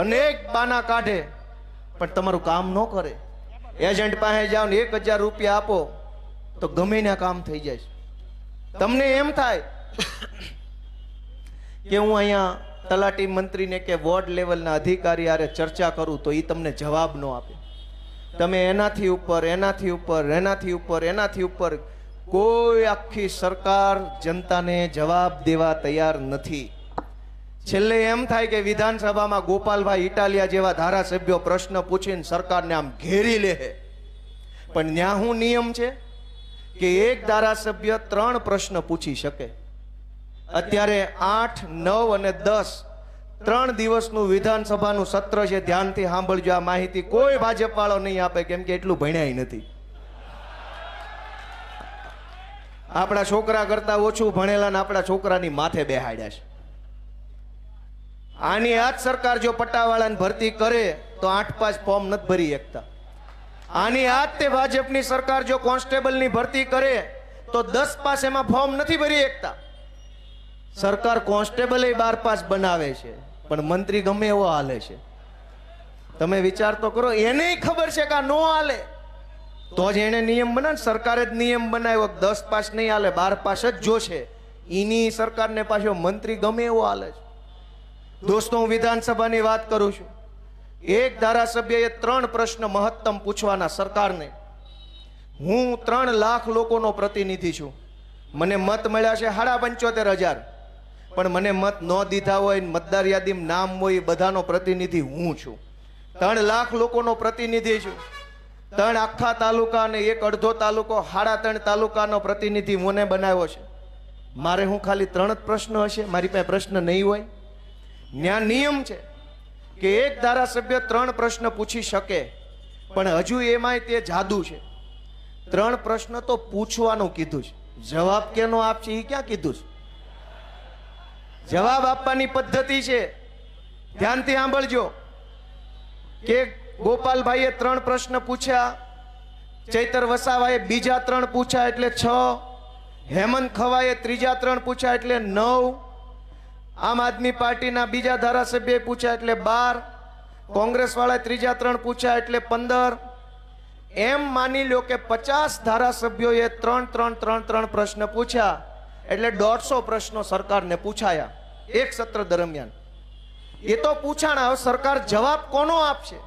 અનેક બાના કાઢે પણ તમારું કામ ન કરે. એજન્ટ પાસે જાઓ ને 1000 રૂપિયા આપો તો ગમે ના કામ થઈ જાય છે. તમને એમ થાય કે હું અહીંયા તલાટી મંત્રીને કે વોર્ડ લેવલના અધિકારી આરે ચર્ચા કરું તો એ તમને જવાબ ન આપે. તમે એનાથી ઉપર, એનાથી ઉપર, એનાથી ઉપર, એનાથી ઉપર, કોઈ આખી સરકાર જનતાને જવાબ દેવા તૈયાર નથી. છેલ્લે એમ થાય કે વિધાનસભામાં ગોપાલભાઈ ઇટાલિયા જેવા ધારાસભ્યો પ્રશ્ન પૂછીને સરકારને આમ ઘેરી લે. પણ ત્યાં શું નિયમ છે કે એક ધારાસભ્ય 3 પ્રશ્ન પૂછી શકે. અત્યારે 8, 9 અને 10 3 દિવસનું વિધાનસભાનું સત્ર છે, ધ્યાનથી સાંભળજો. આ માહિતી કોઈ ભાજપ વાળો નહીં આપે, કેમ કે એટલું ભણ્યા નથી. આપણા છોકરા કરતા ઓછું ભણેલા ને આપણા છોકરાની માથે બેહાડ્યા છે. આની આ જ સરકાર જો પટ્ટાવાળાની ભરતી કરે તો 8-5 ફોર્મ નથી ભરી શકતા. આની આ જ તે ભાજપની સરકાર જો કોન્સ્ટેબલની ભરતી કરે તો 10 પાસ એમાં ફોર્મ નથી ભરી શકતા. સરકાર કોન્સ્ટેબલ 12 પાસ બનાવે છે, પણ મંત્રી ગમે એવો હાલે છે. તમે વિચાર તો કરો, એને ખબર છે કે આ નો હાલે, તો જ એને નિયમ બનાવે. સરકારે જ નિયમ બનાવ્યો 10 પાસ નહીં હાલે, 12 પાસ જ જોશે. એની સરકારને પાછો મંત્રી ગમે એવો હાલે છે. દોસ્તો, હું વિધાનસભાની વાત કરું છું. એક ધારાસભ્યએ 3 પ્રશ્ન મહત્તમ પૂછવાના સરકારને. હું 3 લાખ લોકોનો પ્રતિનિધિ છું. મને મત મળ્યા છે 75,000, પણ મને મત ન દીધા હોય, મતદાર યાદીમાં નામ હોય, બધાનો પ્રતિનિધિ હું છું. 3 લાખ લોકોનો પ્રતિનિધિ છું. 3 આખા તાલુકા અને 1 અડધો તાલુકો, 3.5 તાલુકાનો પ્રતિનિધિ મને બનાવ્યો છે. મારે હું ખાલી 3 જ પ્રશ્ન હશે? મારી પાસે પ્રશ્ન નહીં હોય? ન્યા નિયમ છે કે એક ધારાસભ્ય 3 પ્રશ્ન પૂછી શકે, પણ હજુ એમાંય તે જાદુ છે. 3 પ્રશ્ન તો પૂછવાનું કીધું છે, જવાબ કેનો આપશે એ ક્યાં કીધું છે? જવાબ આપવાની પદ્ધતિ છે. ધ્યાનથી સાંભળજો કે ગોપાલભાઈએ 3 પ્રશ્ન પૂછ્યા, ચૈતર વસાવાએ બીજા 3 પૂછ્યા એટલે 6, હેમંત ખવાએ ત્રીજા 3 પૂછ્યા એટલે 9, આમ આદમી પાર્ટીના બીજા ધારાસભ્યએ પૂછ્યા એટલે 12, કોંગ્રેસ વાળાએ ત્રીજા 3 પૂછ્યા એટલે 15. એમ માની લો કે 50 ધારાસભ્યોએ 3 પ્રશ્ન પૂછ્યા એટલે 150 પ્રશ્નો સરકારને પૂછાયા એક સત્ર દરમિયાન. એ તો પૂછાણા, હવે સરકાર જવાબ કોનો આપશે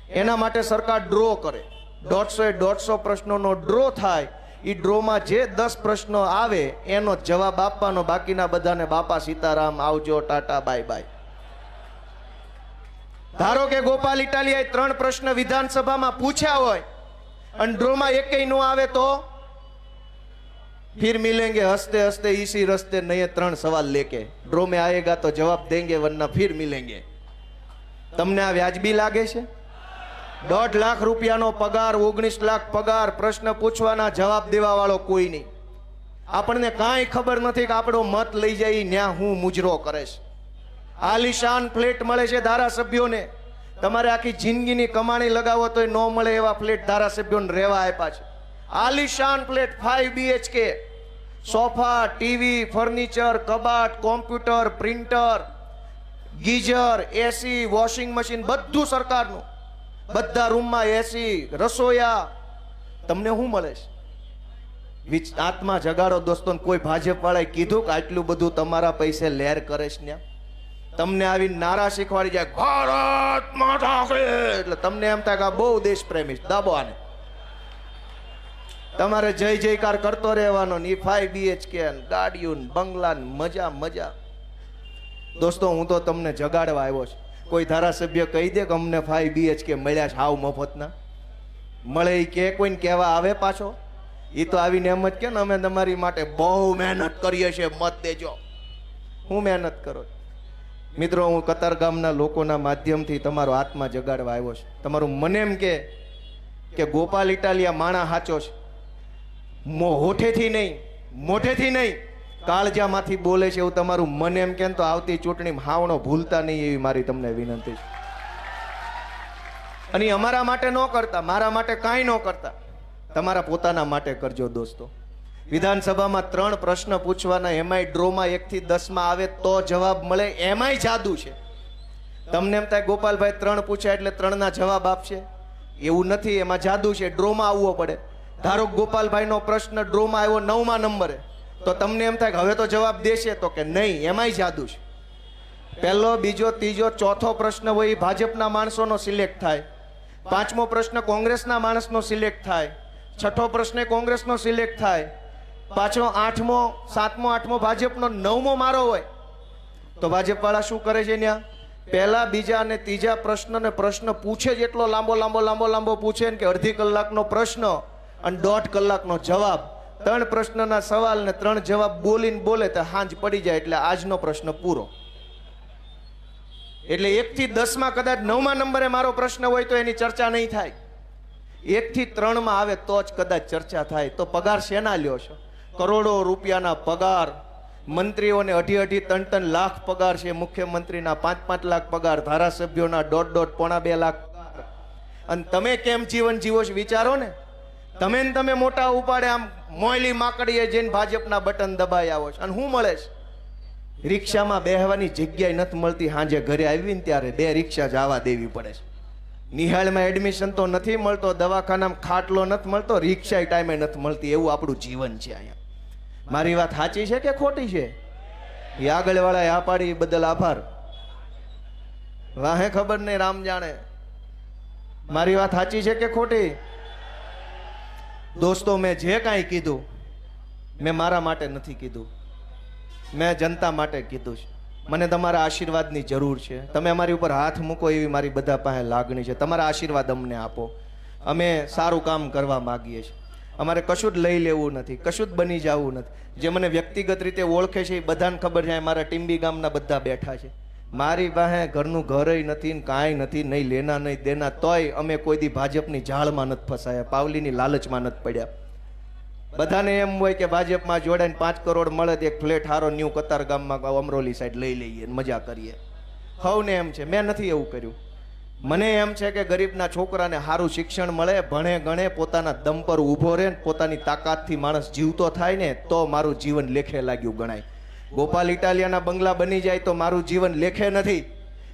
એના માટે સરકાર ડ્રો કરે. 150 પ્રશ્નોનો ડ્રો થાય. એ ડ્રોમાં જે 10 પ્રશ્નો આવે એનો જવાબ આપવાનો, બાકીના બધાને બાપા સીતારામ, આવજો, ટાટા, બાય બાય. ધારો કે ગોપાલ ઇટાલિયાએ 3 પ્રશ્ન વિધાનસભામાં પૂછ્યા હોય અને ડ્રોમાં એકેય નો આવે તો फिर मिलेंगे हंसते हंसते इसी रस्ते नए 3 सवाल लेके, ड्रो में आएगा तो जवाब देंगे वरना फिर मिलेंगे. તમને આ વ્યાજબી લાગે છે? 1.5 લાખ રૂપિયાનો પગાર, 19 લાખ પગાર, પ્રશ્ન પૂછવાના, જવાબ દેવા વાળો કોઈ નહીં. આપણને કાંઈ ખબર નથી કે આપણો મત લઈ જાય ન્યા હું મુજરો કરે છે. આલિશાન ફ્લેટ મળે છે ધારાસભ્યોને. તમારે આખી જિંદગીની કમાણી લગાવો તોય ન મળે એવા ફ્લેટ ધારાસભ્યોને રહેવા આપ્યા છે. આલિશાન flat, 5 BHK, sofa, TV, furniture, કબાટ, computer, printer, geyser, AC, washing machine, બધું સરકારનું. બધા રૂમમાં એસી, રસોયા. તમને શું મળે છે? આત્મા જગાડો દોસ્તો. કોઈ ભાજપ વાળાએ કીધું કે આટલું બધું તમારા પૈસે લહેર કરે છે ને? તમને આવી નારા શીખવાડી જાય ભારત માતા કી, એટલે તમને એમ થાય કે આ બહુ દેશ પ્રેમી. દાબો આને. તમારે જય જયકાર કરતો રહેવાનો ને 5 BHK ગાડીઓ, બંગલા, મજા મજા. દોસ્તો, હું તો તમને જગાડવા આવ્યો છું. કોઈ ધારાસભ્ય કહી દે કે અમને 5 BHK મળ્યા છે હાવ મફતના? મળે એ કે કોઈને કહેવા આવે પાછો? એ તો આવીને એમ જ કે ને અમે તમારી માટે બહુ મહેનત કરીએ છીએ, મત દેજો. હું મહેનત કરો? મિત્રો, હું કતારગામના લોકોના માધ્યમથી તમારો આત્મા જગાડવા આવ્યો છું. તમારું મને એમ કે ગોપાલ ઇટાલિયા માણા સાચો છે. હોઠેથી નહીં, મોઢેથી નહીં, કાળજામાંથી બોલે છે એવું તમારું મને એમ કે તો આવતી ચૂંટણીમાં હાવણો ભૂલતા નહીં એવી મારી તમને વિનંતી છે. અને અમારા માટે ન કરતા, મારા માટે કાંઈ ન કરતા, તમારા પોતાના માટે કરજો દોસ્તો. વિધાનસભામાં 3 પ્રશ્ન પૂછવાના, એમાંય ડ્રોમાં 1 થી 10 માં આવે તો જવાબ મળે, એમાંય જાદુ છે. તમને એમ થાય ગોપાલભાઈ 3 પૂછ્યા એટલે 3 ના જવાબ આપશે, એવું નથી. એમાં જાદુ છે, ડ્રોમાં આવવો પડે. ધારો ગોપાલભાઈ નો પ્રશ્ન ડ્રોમાં આવ્યો 9મા નંબરે, તો તમને એમ થાય કે હવે તો જવાબ દેશે, તો કે નહીં, એમાંય જાદુ છે. પહેલો, બીજો, ત્રીજો, ચોથો પ્રશ્ન હોય એ ભાજપના માણસોનો સિલેક્ટ થાય. 5મો પ્રશ્ન કોંગ્રેસના માણસનો સિલેક્ટ થાય. 6થો પ્રશ્ન કોંગ્રેસનો સિલેક્ટ થાય. પાછો 8મો, 7મો, 8મો ભાજપનો, 9મો મારો હોય. તો ભાજપ વાળા શું કરે છે ત્યાં? પહેલા, બીજા અને ત્રીજા પ્રશ્ન પૂછે જ એટલો લાંબો પૂછે ને કે અડધી કલાકનો પ્રશ્ન અને 1.5 કલાકનો જવાબ. 3 પ્રશ્નના સવાલ ને 3 જવાબ બોલે તો હાંજ પડી જાય એટલે આજનો પ્રશ્ન પૂરો. એટલે 1 થી 10 માં કદાચ 9મા નંબરે મારો પ્રશ્ન હોય તો એની ચર્ચા નહીં થાય. 1 થી 3 માં આવે તો જ કદાચ ચર્ચા થાય. તો પગાર શેના લ્યો છો? કરોડો રૂપિયાના પગાર, મંત્રીઓને 2.5-3 લાખ પગાર છે, મુખ્યમંત્રીના 5-5 લાખ પગાર, ધારાસભ્યોના 1.5 પોણા 2 લાખ પગાર. અને તમે કેમ જીવન જીવો છો વિચારો ને. તમે મોટા ઉપાડે આમ મોયલી માકડીએ જઈને ભાજપના બટન દબાઈ આવો છો. અને શું મળે છે? રિક્ષામાં બેહવાની જગ્યાએ નથી મળતી. સાંજે ઘરે આવીને ત્યારે 2 રિક્ષા જવા દેવી પડે છે. નિહાળમાં એડમિશન તો નથી મળતો, દવાખાનામાં ખાટલો નથી મળતો, રિક્ષા ટાઈમે નથી મળતી. એવું આપણું જીવન છે અહીંયા. મારી વાત સાચી છે કે ખોટી છે? એ આગળ વાળા આ પાડી બદલ આભાર. વાહે ખબર નહીં, રામ જાણે. મારી વાત સાચી છે કે ખોટી? દોસ્તો, મેં જે કાંઈ કીધું મેં મારા માટે નથી કીધું, મેં જનતા માટે કીધું છે. મને તમારા આશીર્વાદની જરૂર છે. તમે અમારી ઉપર હાથ મૂકો એવી મારી બધા પાસે લાગણી છે. તમારા આશીર્વાદ અમને આપો. અમે સારું કામ કરવા માગીએ છીએ. અમારે કશું જ લઈ લેવું નથી, કશું જ બની જવું નથી. જે મને વ્યક્તિગત રીતે ઓળખે છે એ બધાને ખબર છે. મારા ટીંબી ગામના બધા બેઠા છે. મારી પાસે ઘરનું ઘરય નથી ને કાંઈ નથી, નહીં લેના નહીં દેના. તોય અમે કોઈ દી ભાજપની જાળમાં નથી ફસાયા, પાવલીની લાલચમાં નથી પડ્યા. બધાને એમ હોય કે ભાજપમાં જોડાઈને 5 કરોડ મળે તો એક ફ્લેટ હારો ન્યૂ કતાર ગામમાં અમરોલી સાઈડ લઈ લઈએ, મજા કરીએ. હવને એમ છે. મેં નથી એવું કર્યું. મને એમ છે કે ગરીબના છોકરાને સારું શિક્ષણ મળે, ભણે ગણે, પોતાના દમ પર ઊભો રહે, પોતાની તાકાતથી માણસ જીવતો થાય ને તો મારું જીવન લેખે લાગ્યું ગણાય. ગોપાલ ઇટાલિયાના બંગલા બની જાય તો મારું જીવન લેખે નથી.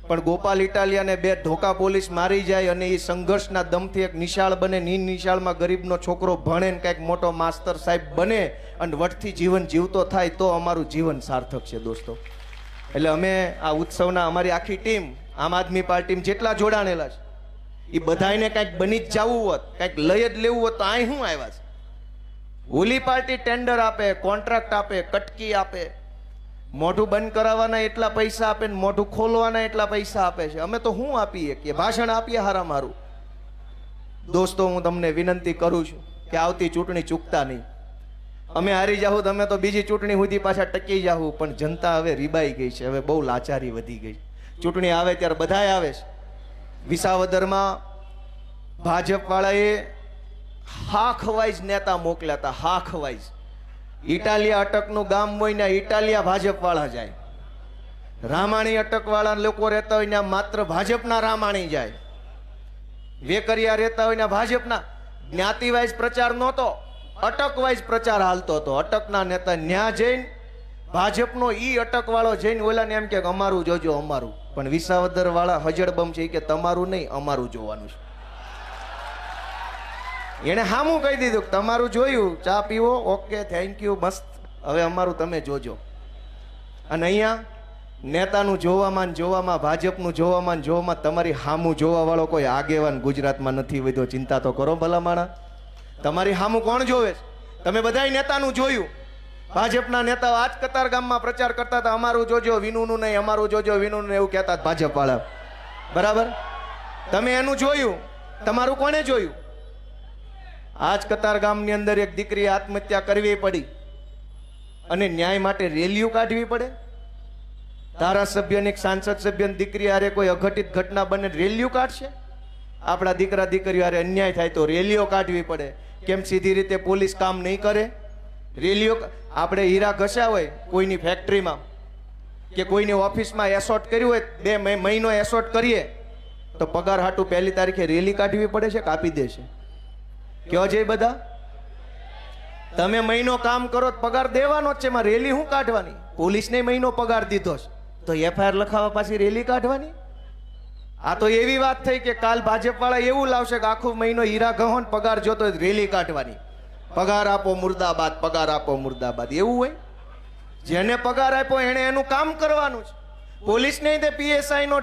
પણ ગોપાલ ઇટાલિયાને 2 ધોકા પોલીસ મારી જાય અને એ સંઘર્ષના દમથી એક નિશાળ બને, નિશાળમાં ગરીબનો છોકરો ભણે ને કંઈક મોટો માસ્તર સાહેબ બને અને વટથી જીવન જીવતો થાય તો અમારું જીવન સાર્થક છે દોસ્તો. એટલે અમે આ ઉત્સવના અમારી આખી ટીમ, આમ આદમી પાર્ટીમાં જેટલા જોડાણેલા છે એ બધાને કંઈક બની જ જવું હોત, કંઈક લઈ જ લેવું હોત તો અહીં શું આવ્યા છે? ઓલી પાર્ટી ટેન્ડર આપે, કોન્ટ્રાક્ટ આપે, કટકી આપે, મોઢું બંધ કરાવવાના એટલા પૈસા આપે ને મોઢું ખોલવાના એટલા પૈસા આપે છે. અમે તો શું આપીએ કે ભાષણ આપીએ હારા મારું? દોસ્તો, હું તમને વિનંતી કરું છું કે આવતી ચૂંટણી ચૂકતા નહીં. અમે હારી જાહું તમે તો બીજી ચૂંટણી સુધી પાછા ટકી જાહું. પણ જનતા હવે રીબાઈ ગઈ છે, હવે બહુ લાચારી વધી ગઈ. ચૂંટણી આવે ત્યારે બધાય આવે છે. વિસાવદરમાં ભાજપ વાળાએ હાખ વાઇઝ નેતા મોકલ્યા હતા, હાખ વાઇઝ. ઇટાલિયા અટકનું ગામ હોય ને ઇટાલિયા ભાજપ વાળા જાય. રામાણી અટક વાળા લોકો રહેતા હોય ને માત્ર ભાજપના રામાણી જાય. વેકરિયા રહેતા હોય ને ભાજપના. જ્ઞાતિ વાઇઝ પ્રચાર નહોતો, અટક વાઇઝ પ્રચાર હાલતો હતો. અટકના નેતા ન્યા જઈને ભાજપનો ઈ અટક વાળો જઈને ઓલાને એમ કે અમારું જોજો, અમારું. પણ વિસાવદર વાળા હજડબમ છે કે તમારું નહીં, અમારું જોવાનું છે. એને હામું કહી દીધું તમારું જોયું, ચા પીવો, ઓકે, થેન્ક યુ, મસ્ત, હવે અમારું તમે જોજો. અને અહીંયા નેતાનું જોવામાં ભાજપનું જોવામાં તમારી હામું જોવા વાળો કોઈ આગેવાન ગુજરાતમાં નથી વધ્યો. ચિંતા તો કરો ભલા માણા. તમારી હામું કોણ જોવે છે? તમે બધાય નેતાનું જોયું. ભાજપના નેતાઓ આજ કતાર ગામમાં પ્રચાર કરતા હતા, અમારું જોજો, વિનુનું નહીં, અમારું જોજો, વિનુનું, એવું કહેતા ભાજપ વાળા. બરાબર? તમે એનું જોયું, તમારું કોને જોયું? આજ કતાર ગામની અંદર એક દીકરીએ આત્મહત્યા કરવી પડી અને ન્યાય માટે રેલીઓ કાઢવી પડે. ધારાસભ્યની, સાંસદ સભ્યની દીકરી હારે કોઈ અઘટિત ઘટના બને રેલીઓ કાઢશે? આપણા દીકરા દીકરીઓ હારે અન્યાય થાય તો રેલીઓ કાઢવી પડે. કેમ સીધી રીતે પોલીસ કામ નહીં કરે? રેલીઓ. આપણે હીરા ઘસ્યા હોય કોઈની ફેક્ટરીમાં કે કોઈની ઓફિસમાં એસોર્ટ કર્યું હોય, 2 મહિનો એસોર્ટ કરીએ તો પગાર હાટું 1લી તારીખે રેલી કાઢવી પડે છે કે આપી દેશે? કયો છે બધા? તમે મહિનો કામ કરો તો પગાર દેવાનો જ છે, એમાં રેલી શું કાઢવાની? પોલીસને મહિનો પગાર દીધો છે તો એફઆઈઆર લખાવવા પાછી રેલી કાઢવાની? આ તો એવી વાત થઈ કે કાલ ભાજપ વાળા એવું લાવશે કે આખો મહિનો હીરા ગહો ને પગાર જોતો રેલી કાઢવાની. પગાર આપો મુર્દાબાદ, પગાર આપો મુર્દાબાદ. એવું હોય? જેને પગાર આપ્યો એને એનું કામ કરવાનું છે. પોલીસને તે પીએસઆઈ નો